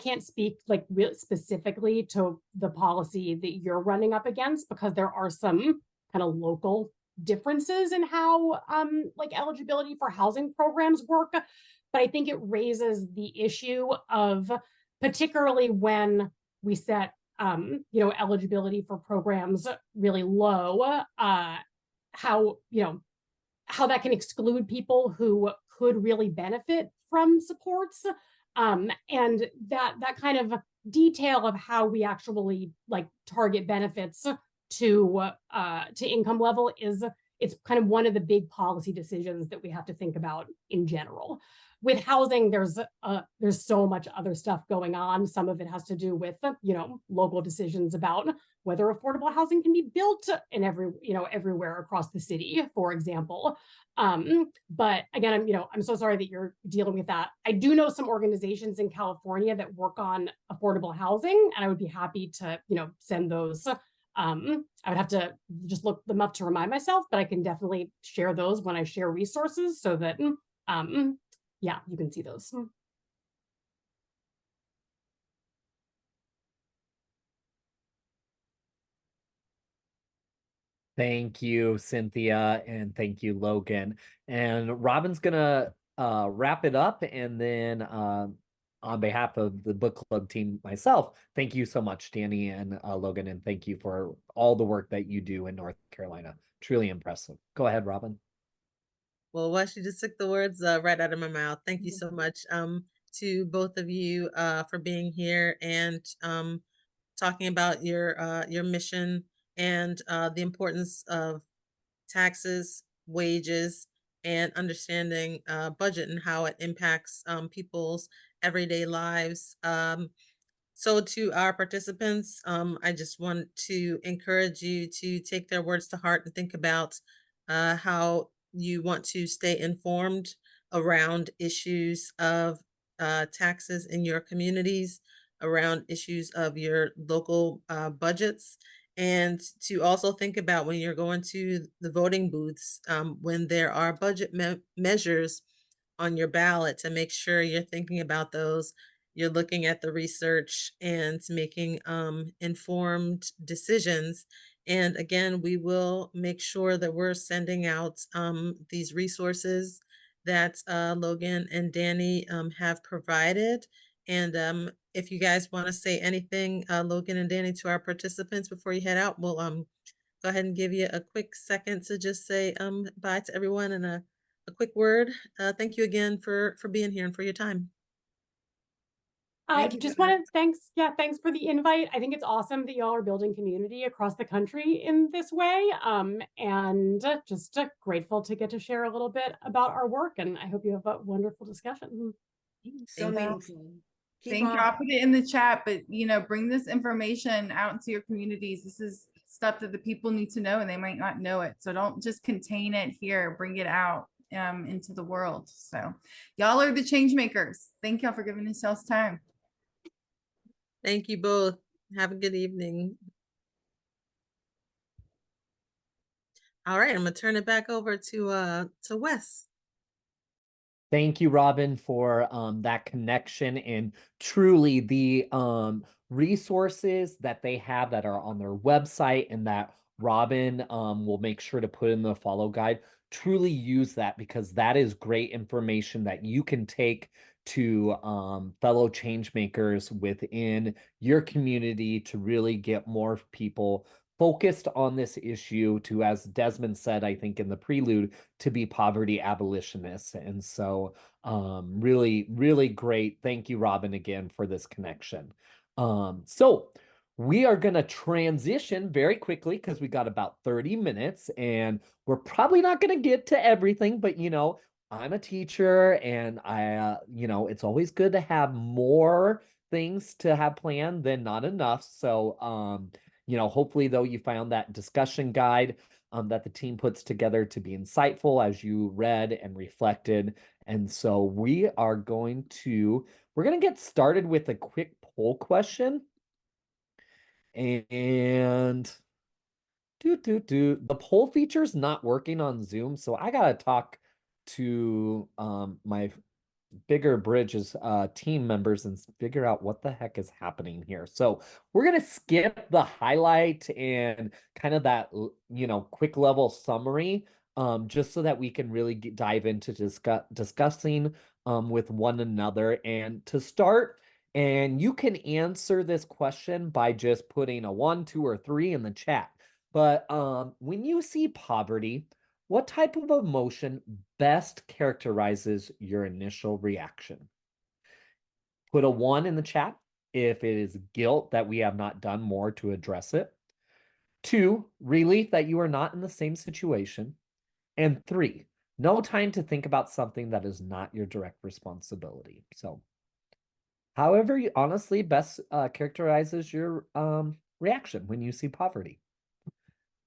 can't speak like real specifically to the policy that you're running up against because there are some kind of local differences in how like eligibility for housing programs work. But I think it raises the issue of, particularly when we set eligibility for programs really low, how that can exclude people who could really benefit from supports, and that kind of detail of how we actually like target benefits to income level it's kind of one of the big policy decisions that we have to think about in general. With housing, there's so much other stuff going on. Some of it has to do with local decisions about whether affordable housing can be built in everywhere across the city, for example. But again, I'm so sorry that you're dealing with that. I do know some organizations in California that work on affordable housing, and I would be happy to send those. I would have to just look them up to remind myself, but I can definitely share those when I share resources so that yeah, you can see those. Thank you, Cynthia, and thank you, Logan. And Robin's gonna wrap it up, and then on behalf of the book club team, myself, thank you so much, Danny and Logan, and thank you for all the work that you do in North Carolina. Truly impressive. Go ahead, Robin. Well, well, she just took the words right out of my mouth. Thank you so much to both of you for being here and talking about your mission and the importance of taxes, wages, and understanding budget and how it impacts people's everyday lives. So to our participants, I just want to encourage you to take their words to heart and think about how you want to stay informed around issues of taxes in your communities, around issues of your local budgets, and to also think about when you're going to the voting booths, when there are budget measures on your ballot, to make sure you're thinking about those. You're looking at the research and making informed decisions. And again, we will make sure that we're sending out these resources that Logan and Danny have provided. And if you guys want to say anything, Logan and Danny, to our participants before you head out, we'll go ahead and give you a quick second to just say bye to everyone and a quick word. Thank you again for being here and for your time. I Thank you, just guys. want to thanks for the invite. I think it's awesome that y'all are building community across the country in this way. And just grateful to get to share a little bit about our work. And I hope you have a wonderful discussion. So Thank you. meaningful. Keep Thank you. on. I'll put it in the chat, but bring this information out into your communities. This is stuff that the people need to know and they might not know it. So don't just contain it here, bring it out into the world. So y'all are the change makers. Thank y'all for giving us y'all's time. Thank you both. Have a good evening. All right, I'm gonna turn it back over to Wes. Thank you, Robin, for that connection, and truly the resources that they have that are on their website and that Robin will make sure to put in the follow guide. Truly use that, because that is great information that you can take to fellow change makers within your community to really get more people focused on this issue, to, as Desmond said, I think in the prelude, to be poverty abolitionists. And so really, really great. Thank you, Robin, again for this connection. So we are going to transition very quickly because we got about 30 minutes and we're probably not going to get to everything, but I'm a teacher and it's always good to have more things to have planned than not enough. So, hopefully though you found that discussion guide that the team puts together to be insightful as you read and reflected. And so we're going to get started with a quick poll question. And the poll feature's not working on Zoom, so I gotta talk to my Bigger Bridges team members and figure out what the heck is happening here. So we're gonna skip the highlight and kind of that quick level summary, just so that we can really dive into discussing with one another. And to start, and you can answer this question by just putting a 1, 2, or 3 in the chat. But when you see poverty, what type of emotion best characterizes your initial reaction? Put a 1 in the chat if it is guilt that we have not done more to address it. 2, relief that you are not in the same situation. And 3, no time to think about something that is not your direct responsibility. So however you honestly best characterizes your reaction when you see poverty.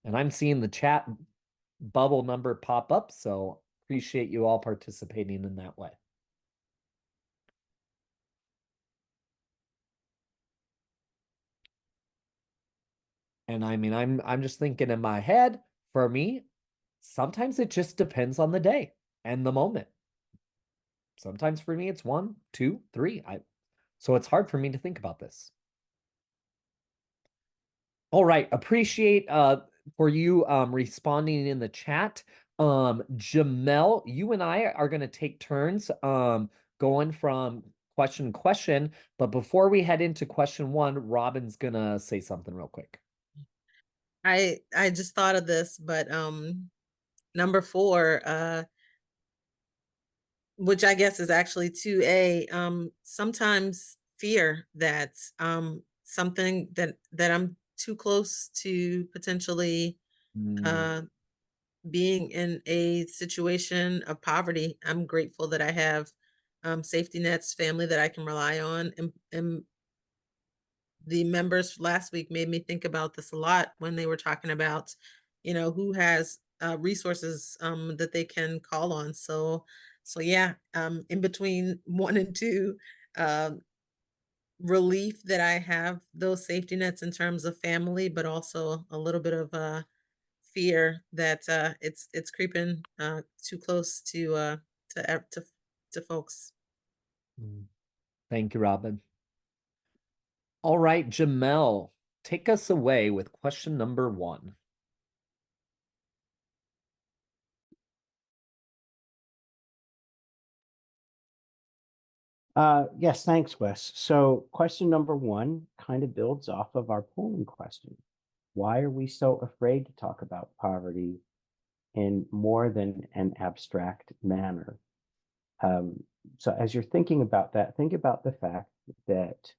And I'm seeing the chat bubble number pop up, so appreciate you all participating in that way. And I mean, I'm just thinking in my head, for me, sometimes it just depends on the day and the moment. Sometimes for me it's 1, 2, 3. So it's hard for me to think about this. All right, appreciate for you responding in the chat. Jamel, you and I are going to take turns going from question to question, but before we head into question 1, Robin's going to say something real quick. I just thought of this, but number 4, which I guess is actually 2A, sometimes fear that something that I'm too close to potentially being in a situation of poverty. I'm grateful that I have safety nets, family that I can rely on, and the members last week made me think about this a lot when they were talking about, who has resources that they can call on. So yeah, in between 1 and 2, relief that I have those safety nets in terms of family, but also a little bit of fear that it's creeping too close to folks. Thank you, Robin. All right, Jamel, take us away with question number 1. Yes, thanks, Wes. So question number 1 kind of builds off of our polling question. Why are we so afraid to talk about poverty in more than an abstract manner? So as you're thinking about that, think about the fact that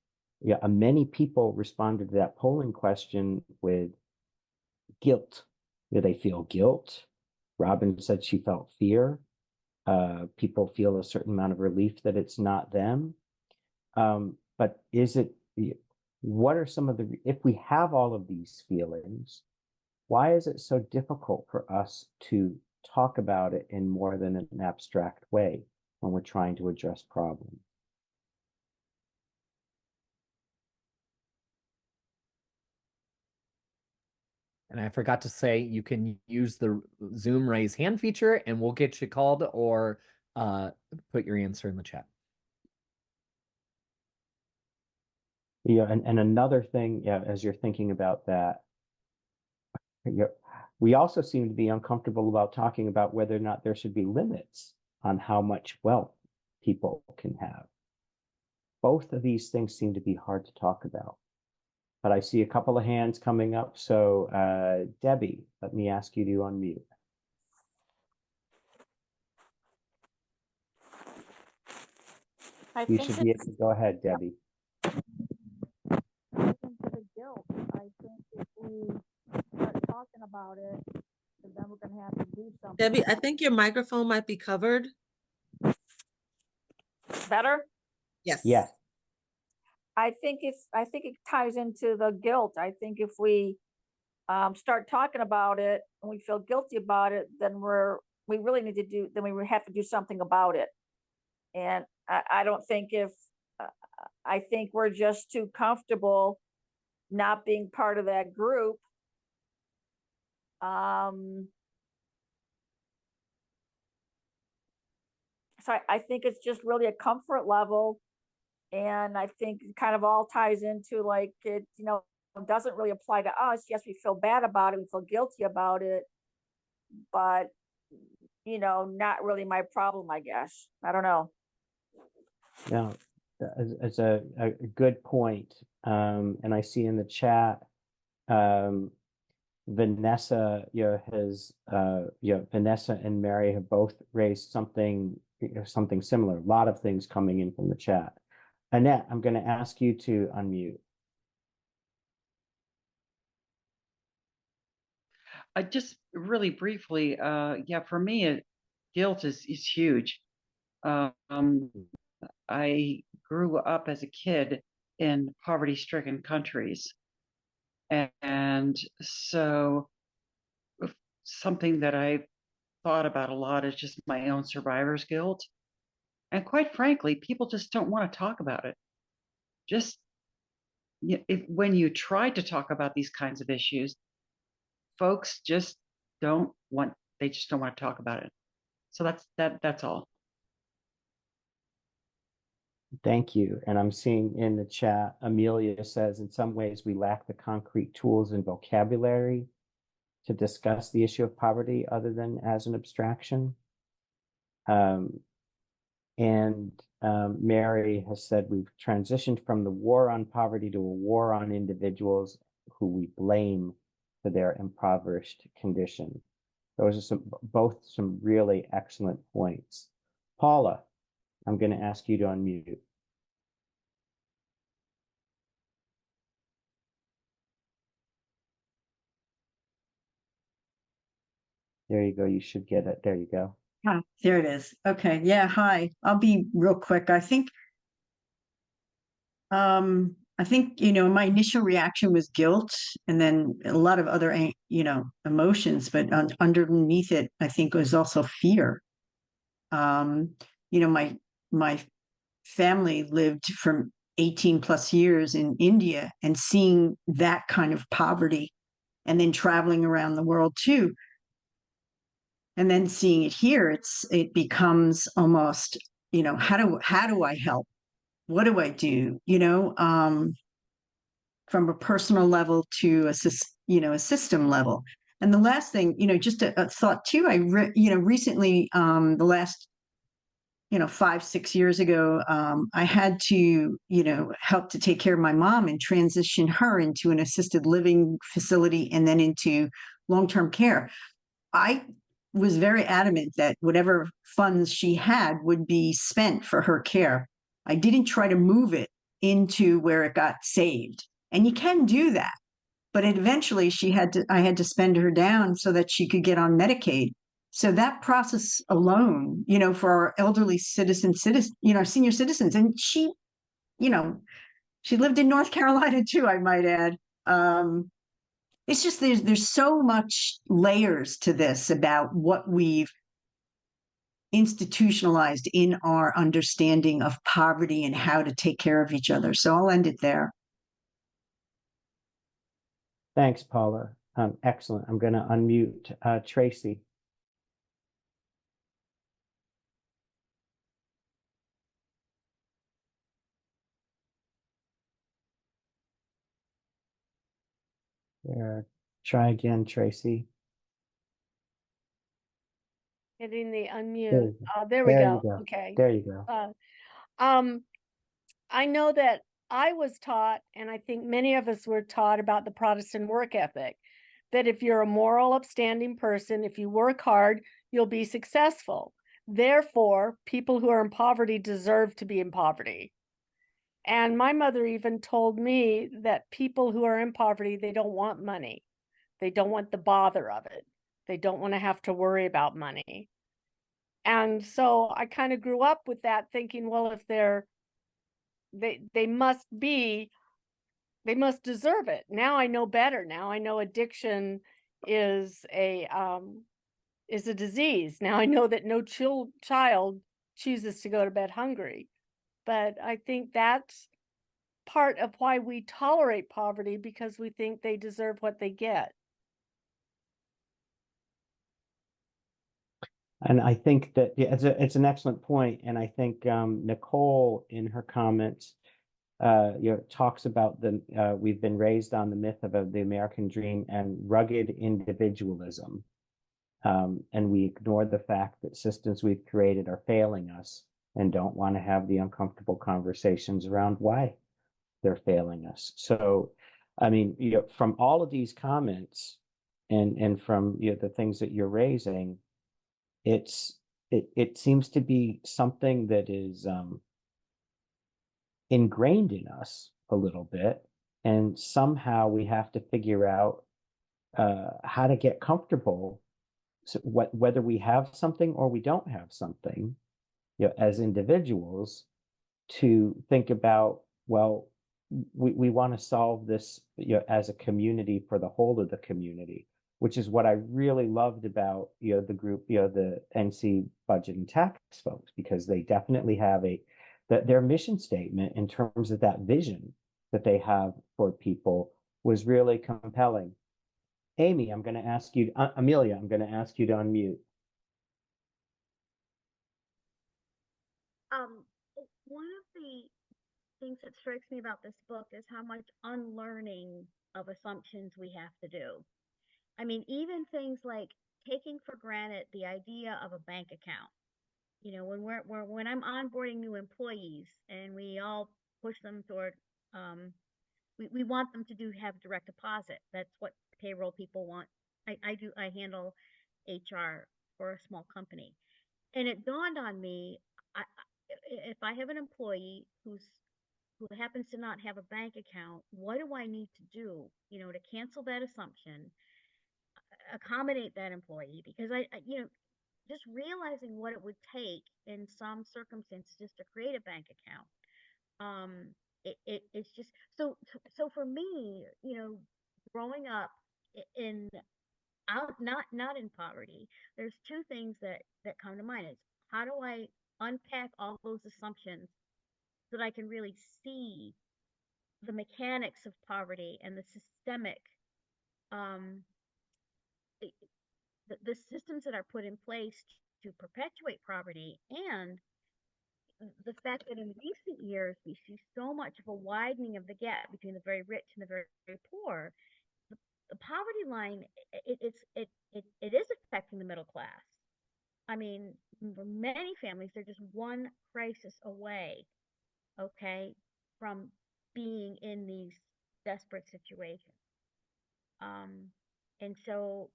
many people responded to that polling question with guilt. Do they feel guilt? Robin said she felt fear. People feel a certain amount of relief that it's not them. But what are some of the, if we have all of these feelings, why is it so difficult for us to talk about it in more than an abstract way when we're trying to address problems? And I forgot to say, you can use the Zoom raise hand feature and we'll get you called, or put your answer in the chat. Yeah, and another thing, yeah, as you're thinking about that, we also seem to be uncomfortable about talking about whether or not there should be limits on how much wealth people can have. Both of these things seem to be hard to talk about. But I see a couple of hands coming up. So Debbie, let me ask you to unmute. You should be able to go ahead, Debbie. I think the guilt. I think if we start talking about it, then we're gonna have to do something. Debbie, I think your microphone might be covered. Better? Yes. Yes. I think it ties into the guilt. I think if we start talking about it and we feel guilty about it, then we really need to do, then we have to do something about it. And I don't think I think we're just too comfortable not being part of that group. So I think it's just really a comfort level. And I think it kind of all ties into like, it, doesn't really apply to us. Yes, we feel bad about it. We feel guilty about it, but not really my problem, I guess. I don't know. Now, as a good point, and I see in the chat, Vanessa, Vanessa and Mary have both raised something similar. A lot of things coming in from the chat. Annette, I'm going to ask you to unmute. Just really briefly, yeah, for me, guilt is huge. I grew up as a kid in poverty-stricken countries. And so something that I thought about a lot is just my own survivor's guilt. And quite frankly, people just don't want to talk about it. Just when you try to talk about these kinds of issues, folks just don't want to talk about it. So that's all. Thank you. And I'm seeing in the chat, Amelia says, in some ways we lack the concrete tools and vocabulary to discuss the issue of poverty other than as an abstraction. Mary has said we've transitioned from the war on poverty to a war on individuals who we blame for their impoverished condition. Those are both some really excellent points. Paula, I'm going to ask you to unmute. There you go. You should get it. There you go. Ah, there it is. Okay. Yeah. Hi. I'll be real quick. I think, my initial reaction was guilt and then a lot of other, emotions, but underneath it, I think was also fear. My family lived for 18 plus years in India, and seeing that kind of poverty and then traveling around the world too. And then seeing it here, it becomes almost, how do I help? What do I do? From a personal level to a system level. And the last thing, just a thought too, I recently, the last 5-6 years ago, I had to, help to take care of my mom and transition her into an assisted living facility and then into long-term care. I was very adamant that whatever funds she had would be spent for her care. I didn't try to move it into where it got saved. And you can do that. But eventually I had to spend her down so that she could get on Medicaid. So that process alone, for our elderly senior citizens, and she, She lived in North Carolina too, I might add. It's just there's so much layers to this about what we've institutionalized in our understanding of poverty and how to take care of each other. So I'll end it there. Thanks, Paula. Excellent. I'm going to unmute Tracy. There. Try again, Tracy. Hitting the There unmute. you go. There we There go. you go. Okay. There you go. I know that I was taught, and I think many of us were taught about the Protestant work ethic, that if you're a moral, upstanding person, if you work hard, you'll be successful. Therefore, people who are in poverty deserve to be in poverty. And my mother even told me that people who are in poverty, they don't want money. They don't want the bother of it. They don't want to have to worry about money. And so I kind of grew up with that thinking, well, if they must deserve it. Now I know better. Now I know addiction is a disease. Now I know that no child chooses to go to bed hungry. But I think that's part of why we tolerate poverty, because we think they deserve what they get. And I think that it's an excellent point. And I think Nicole, in her comments, talks about we've been raised on the myth of the American dream and rugged individualism. And we ignore the fact that systems we've created are failing us and don't want to have the uncomfortable conversations around why they're failing us. So, I mean, from all of these comments and from the things that you're raising, it seems to be something that is ingrained in us a little bit, and somehow we have to figure out how to get comfortable, so whether we have something or we don't have something, as individuals, to think about, well, we want to solve this as a community for the whole of the community, which is what I really loved about the group, the NC Budget and Tax folks, because they definitely have their mission statement in terms of that vision that they have for people was really compelling. Amy, I'm going to ask you, Amelia, I'm going to ask you to unmute. One of the things that strikes me about this book is how much unlearning of assumptions we have to do. I mean, even things like taking for granted the idea of a bank account. When I'm onboarding new employees and we all push them toward, we want them to have direct deposit. That's what payroll people want. I handle HR for a small company, and it dawned on me, if I have an employee who happens to not have a bank account, what do I need to do, to cancel that assumption, accommodate that employee? Because just realizing what it would take in some circumstances just to create a bank account, it's just so for me, growing up in not in poverty, there's two things that come to mind. Is how do I unpack all those assumptions so that I can really see the mechanics of poverty and the systemic, the systems that are put in place to perpetuate poverty, and the fact that in recent years we see so much of a widening of the gap between the very rich and the very, very poor. The poverty line, it is affecting the middle class. I mean, for many families, they're just one crisis away, okay, from being in these desperate situations. And so,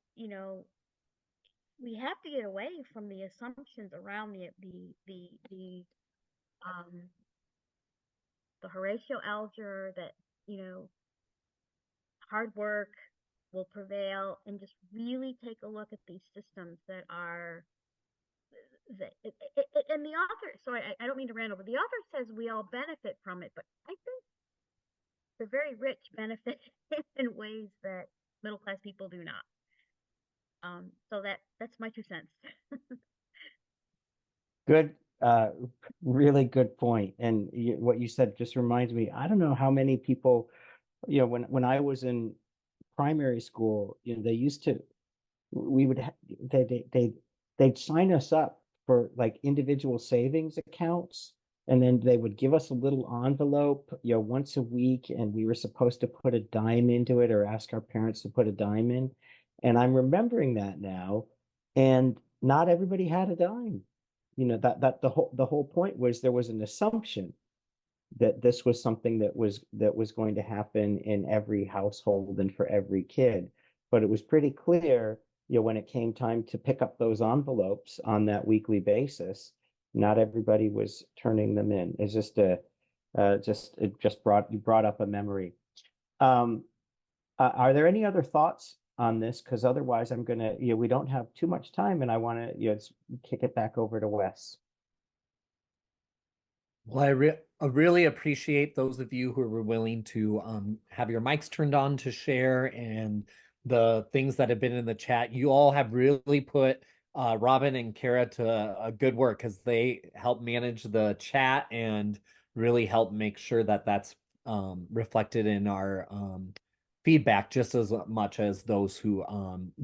we have to get away from the assumptions around the Horatio Alger that, hard work will prevail, and just really take a look at these systems that are and the author, sorry, I don't mean to rant over, the author says we all benefit from it, but I think the very rich benefit in ways that middle class people do not. So that's my 2 cents. Good, really good point. And what you said just reminds me, I don't know how many people, when I was in primary school, they used to, we would, they'd sign us up for like individual savings accounts. And then they would give us a little envelope, once a week, and we were supposed to put a dime into it or ask our parents to put a dime in. And I'm remembering that now, and not everybody had a dime. That the whole point was there was an assumption that this was something that was going to happen in every household and for every kid. But it was pretty clear, when it came time to pick up those envelopes on that weekly basis, not everybody was turning them in. It's just you brought up a memory. Are there any other thoughts on this? Because otherwise I'm gonna, we don't have too much time, and I want to, kick it back over to Wes. Well, I really appreciate those of you who were willing to have your mics turned on to share, and the things that have been in the chat. You all have really put Robin and Kara to a good work, because they help manage the chat and really help make sure that that's reflected in our feedback just as much as those who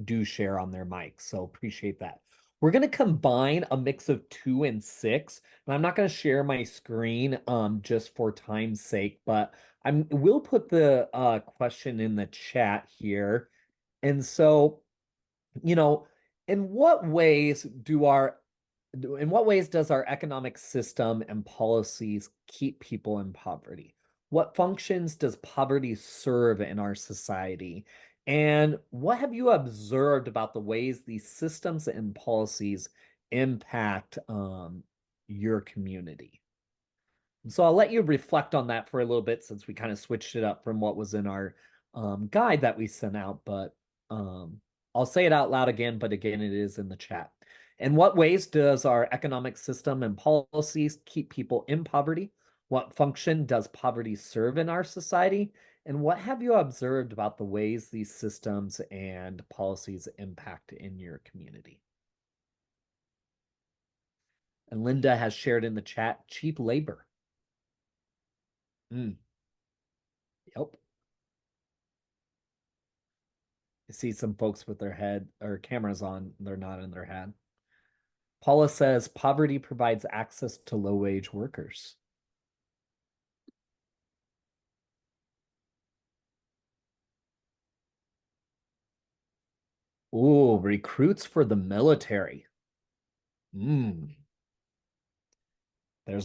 do share on their mics. So appreciate that. We're going to combine a mix of 2 and 6, and I'm not going to share my screen just for time's sake, but we'll put the question in the chat here. And so, in what ways does our economic system and policies keep people in poverty? What functions does poverty serve in our society? And what have you observed about the ways these systems and policies impact your community? So I'll let you reflect on that for a little bit, since we kind of switched it up from what was in our guide that we sent out. But I'll say it out loud again, but again, it is in the chat. In what ways does our economic system and policies keep people in poverty? What function does poverty serve in our society? And what have you observed about the ways these systems and policies impact in your community? And Linda has shared in the chat, cheap labor. Yep. I see some folks with their head or cameras on, they're not in their head. Paula says poverty provides access to low-wage workers. Ooh, recruits for the military. There's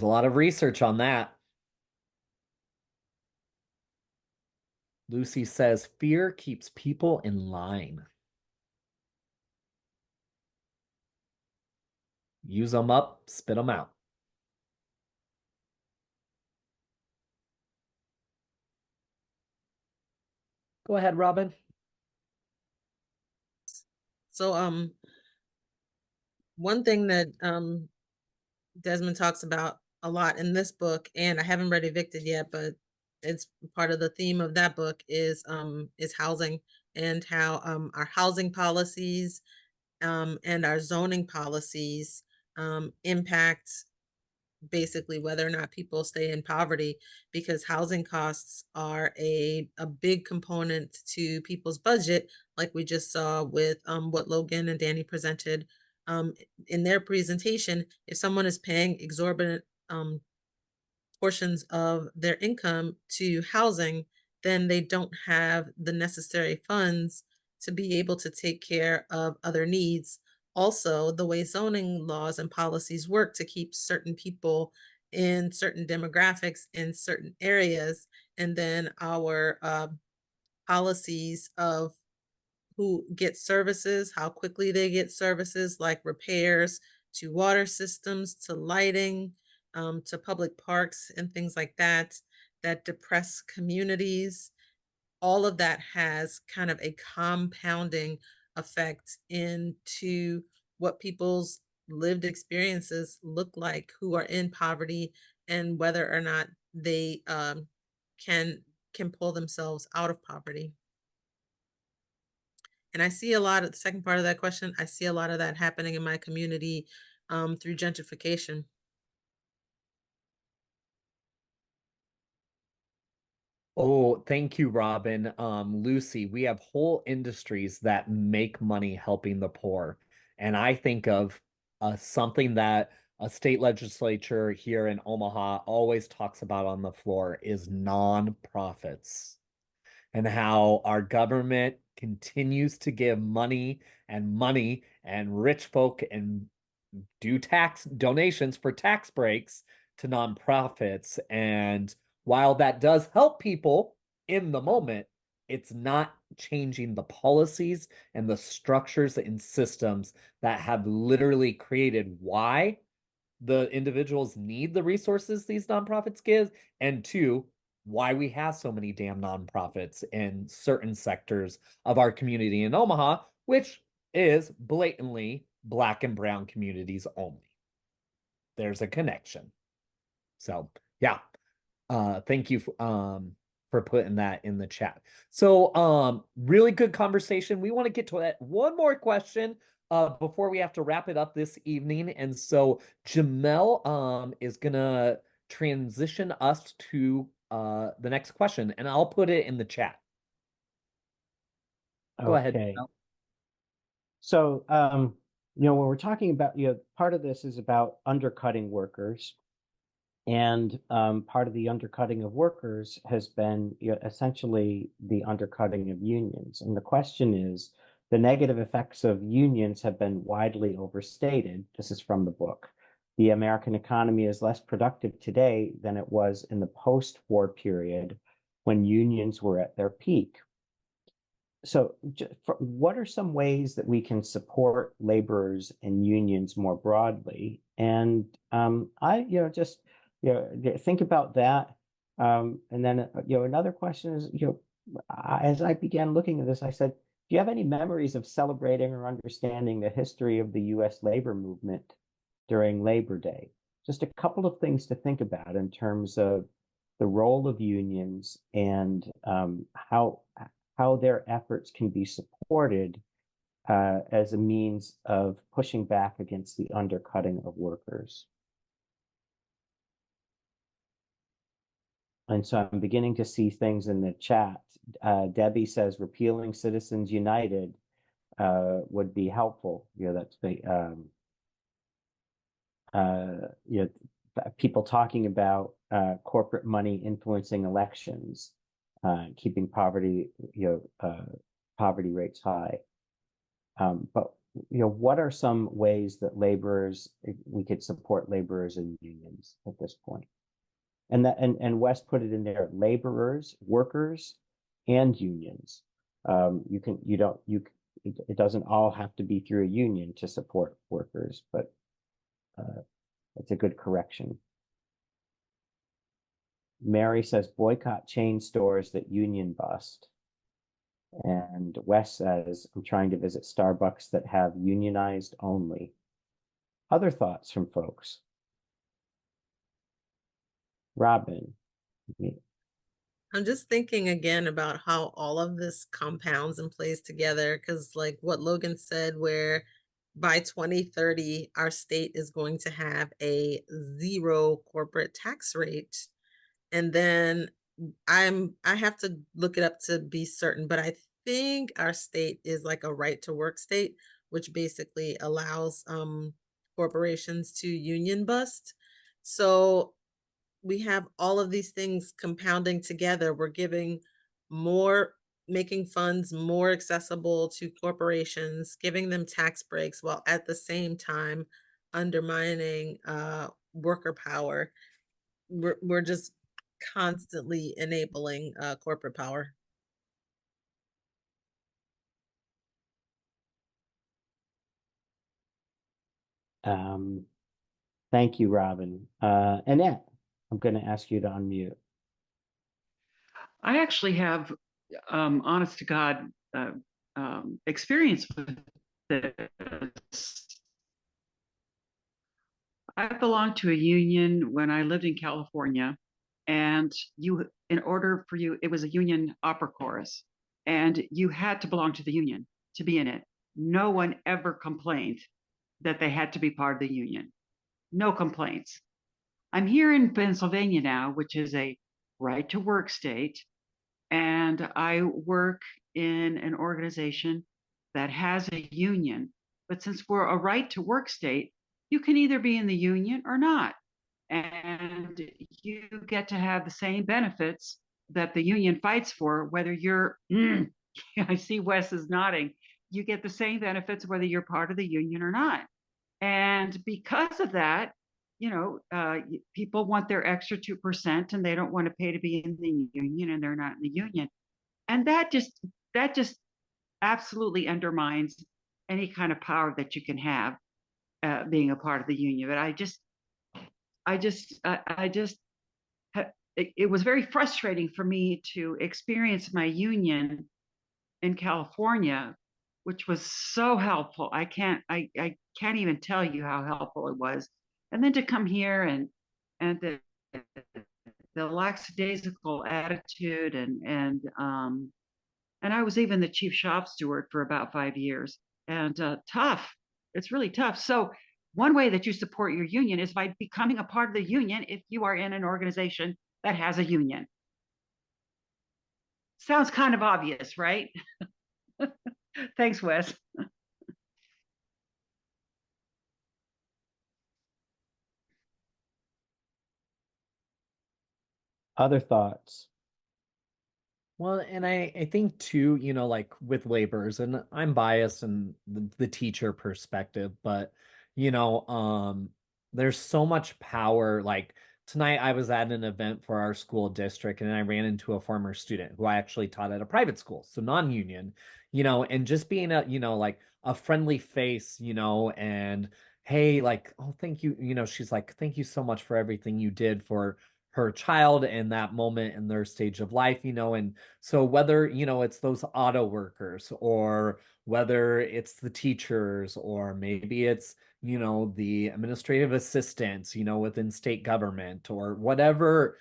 a lot of research on that. Lucy says fear keeps people in line. Use them up, spit them out. Go ahead, Robin. So one thing that Desmond talks about a lot in this book, and I haven't read Evicted yet, but it's part of the theme of that book, is housing, and how our housing policies and our zoning policies impact basically whether or not people stay in poverty, because housing costs are a big component to people's budget, like we just saw with what Logan and Danny presented in their presentation. If someone is paying exorbitant portions of their income to housing, then they don't have the necessary funds to be able to take care of other needs. Also, the way zoning laws and policies work to keep certain people in certain demographics in certain areas, and then our policies of who gets services, how quickly they get services, like repairs to water systems, to lighting, to public parks and things like that, that depress communities. All of that has kind of a compounding effect into what people's lived experiences look like who are in poverty, and whether or not they can can pull themselves out of poverty. And I see a lot of the second part of that question. I see a lot of that happening in my community through gentrification. Oh, thank you, Robin. Lucy, we have whole industries that make money helping the poor. And I think of something that a state legislature here in Omaha always talks about on the floor is nonprofits, and how our government continues to give money and rich folk and do tax donations for tax breaks to nonprofits. And while that does help people in the moment, it's not changing the policies and the structures and systems that have literally created why the individuals need the resources these nonprofits give, and two, why we have so many damn nonprofits in certain sectors of our community in Omaha, which is blatantly Black and brown communities only. There's a connection. So yeah, thank you for putting that in the chat. So really good conversation. We want to get to that one more question before we have to wrap it up this evening. And so Jamel is gonna transition us to the next question, and I'll put it in the chat. Go ahead, Okay. Jamel. So, when we're talking about, part of this is about undercutting workers. And part of the undercutting of workers has been essentially the undercutting of unions. And the question is, the negative effects of unions have been widely overstated. This is from the book. The American economy is less productive today than it was in the post-war period when unions were at their peak. So what are some ways that we can support laborers and unions more broadly? And think about that. And then, another question is, as I began looking at this, I said, do you have any memories of celebrating or understanding the history of the U.S. labor movement during Labor Day? Just a couple of things to think about in terms of the role of unions and how their efforts can be supported as a means of pushing back against the undercutting of workers. And so I'm beginning to see things in the chat. Debbie says repealing Citizens United would be helpful. That's the people talking about corporate money influencing elections, keeping poverty rates high. But what are some ways that we could support laborers and unions at this point? And Wes put it in there: laborers, workers, and unions. It doesn't all have to be through a union to support workers, but it's a good correction. Mary says boycott chain stores that union bust. And Wes says, I'm trying to visit Starbucks that have unionized only. Other thoughts from folks? Robin. I'm just thinking again about how all of this compounds and plays together, because like what Logan said, where by 2030, our state is going to have a 0 corporate tax rate. And then I have to look it up to be certain, but I think our state is like a right to work state, which basically allows corporations to union bust. So we have all of these things compounding together. We're making funds more accessible to corporations, giving them tax breaks, while at the same time undermining worker power. We're just constantly enabling corporate power. Thank you, Robin. Annette, I'm going to ask you to unmute. I actually have, honest to God, experience with this. I belonged to a union when I lived in California, and in order for you, it was a union opera chorus, and you had to belong to the union to be in it. No one ever complained that they had to be part of the union. No complaints. I'm here in Pennsylvania now, which is a right to work state, and I work in an organization that has a union. But since we're a right to work state, you can either be in the union or not. And you get to have the same benefits that the union fights for, whether you're, I see Wes is nodding, you get the same benefits whether you're part of the union or not. And because of that, people want their extra 2% and they don't want to pay to be in the union, and they're not in the union. And that just absolutely undermines any kind of power that you can have being a part of the union. But it was very frustrating for me to experience my union in California, which was so helpful. I can't even tell you how helpful it was. And then to come here and the lackadaisical attitude, and I was even the chief shop steward for about 5 years, and tough. It's really tough. So one way that you support your union is by becoming a part of the union if you are in an organization that has a union. Sounds kind of obvious, right? Thanks, Wes. Other thoughts? Well, and I think too, like with laborers, and I'm biased in the teacher perspective, but there's so much power. Like tonight I was at an event for our school district, and I ran into a former student who I actually taught at a private school, so non-union, and just being like a friendly face, and hey, like, oh, thank you, she's like, thank you so much for everything you did for her child in that moment in their stage of life, and so whether, it's those auto workers, or whether it's the teachers, or maybe it's, the administrative assistants, within state government, or whatever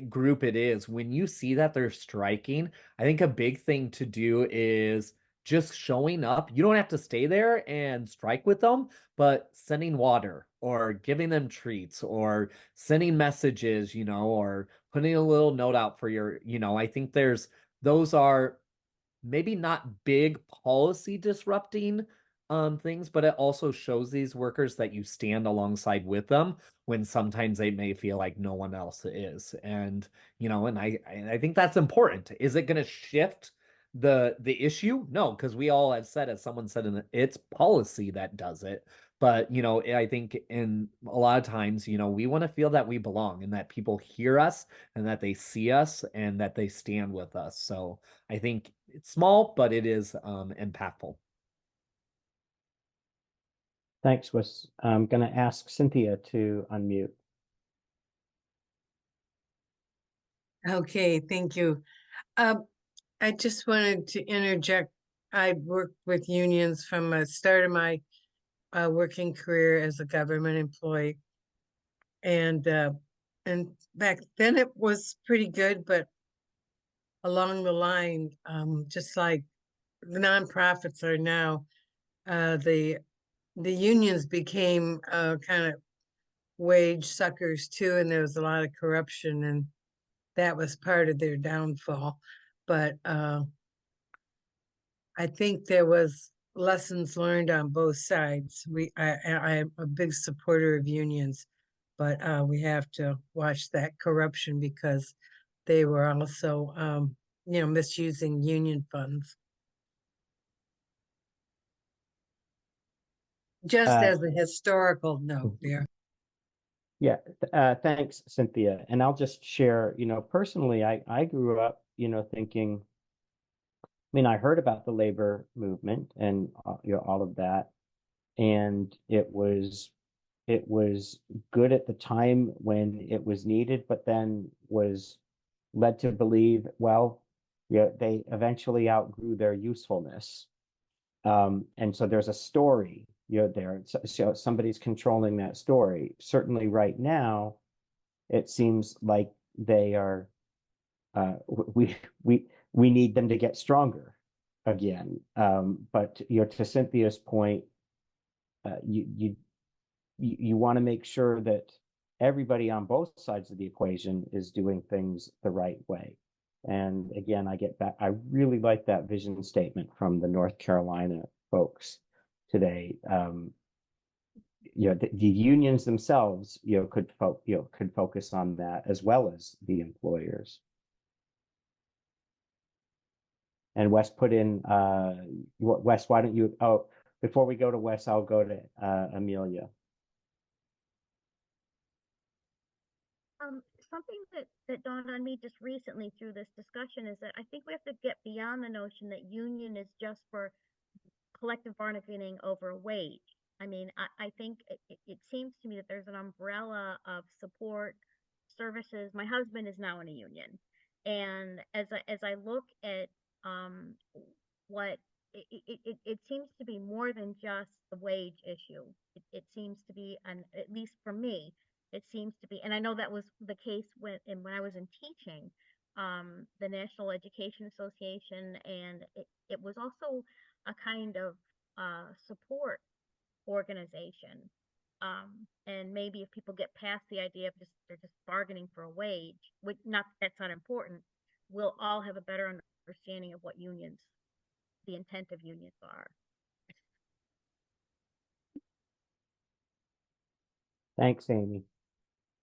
group it is, when you see that they're striking, I think a big thing to do is just showing up. You don't have to stay there and strike with them, but sending water or giving them treats or sending messages, or putting a little note out for your, I think those are maybe not big policy disrupting things, but it also shows these workers that you stand alongside with them when sometimes they may feel like no one else is. And, and I think that's important. Is it going to shift the issue? No, because we all have said, as someone said, it's policy that does it. But, I think in a lot of times, we want to feel that we belong and that people hear us and that they see us and that they stand with us. So I think it's small, but it is impactful. Thanks, Wes. I'm going to ask Cynthia to unmute. Okay, thank you. I just wanted to interject. I worked with unions from the start of my working career as a government employee, and back then it was pretty good, but along the line, just like the nonprofits are now, the unions became kind of wage suckers too, and there was a lot of corruption, and that was part of their downfall. But I think there was lessons learned on both sides. I'm a big supporter of unions, but we have to watch that corruption because they were also, misusing union funds. Just as a historical note there. Yeah, thanks, Cynthia. And I'll just share, personally, I grew up, thinking, I heard about the labor movement and, all of that. And it was good at the time when it was needed, but then was led to believe, well, they eventually outgrew their usefulness. And so there's a story, there. So somebody's controlling that story. Certainly right now, it seems like they are, we need them to get stronger again. But to Cynthia's point, you want to make sure that everybody on both sides of the equation is doing things the right way. And again, I get that. I really like that vision statement from the North Carolina folks today. The unions themselves, could focus on that as well as the employers. And Wes put in, Wes, why don't you, before we go to Wes, I'll go to Amelia. Something that dawned on me just recently through this discussion is that I think we have to get beyond the notion that union is just for collective bargaining over a wage. I mean, I think it seems to me that there's an umbrella of support services. My husband is now in a union, and as I look at what it seems to be more than just the wage issue. It seems to be, and at least for me, it seems to be, and I know that was the case when I was in teaching, the National Education Association, and it was also a kind of support organization. And maybe if people get past the idea of they're just bargaining for a wage, which that's not important, we'll all have a better understanding of what the intent of unions are. Thanks, Amy.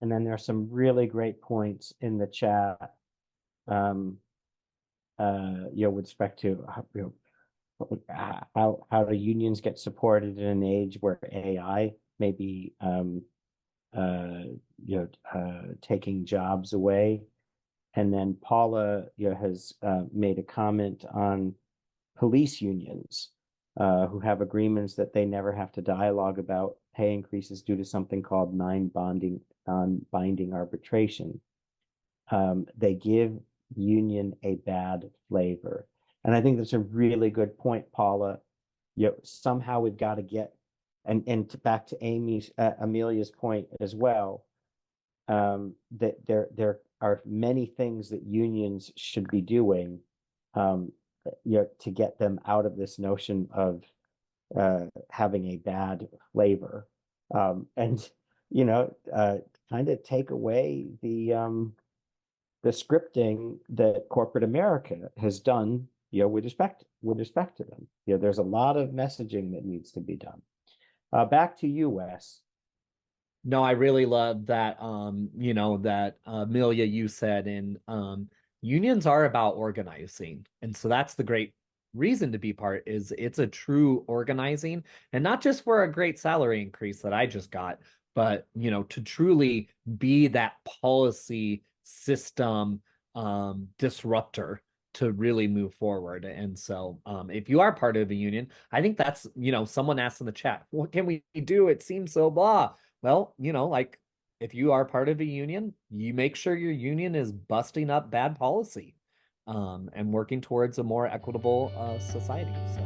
And then there are some really great points in the chat. With respect to how do unions get supported in an age where AI may be taking jobs away. And then Paula has made a comment on police unions who have agreements that they never have to dialogue about pay increases due to something called non-binding arbitration. They give union a bad flavor. And I think that's a really good point, Paula. Somehow we've got to get, and back to Amelia's point as well, that there are many things that unions should be doing to get them out of this notion of having a bad flavor, and kind of take away the scripting that corporate America has done, with respect to them. There's a lot of messaging that needs to be done. Back to you, Wes. No, I really love that, that Amelia, you said, and unions are about organizing. And so that's the great reason to be part, is it's a true organizing, and not just for a great salary increase that I just got, but, to truly be that policy system disruptor to really move forward. And so if you are part of a union, I think that's, someone asked in the chat, what can we do? It seems so blah. Well, if you are part of a union, you make sure your union is busting up bad policy and working towards a more equitable society. So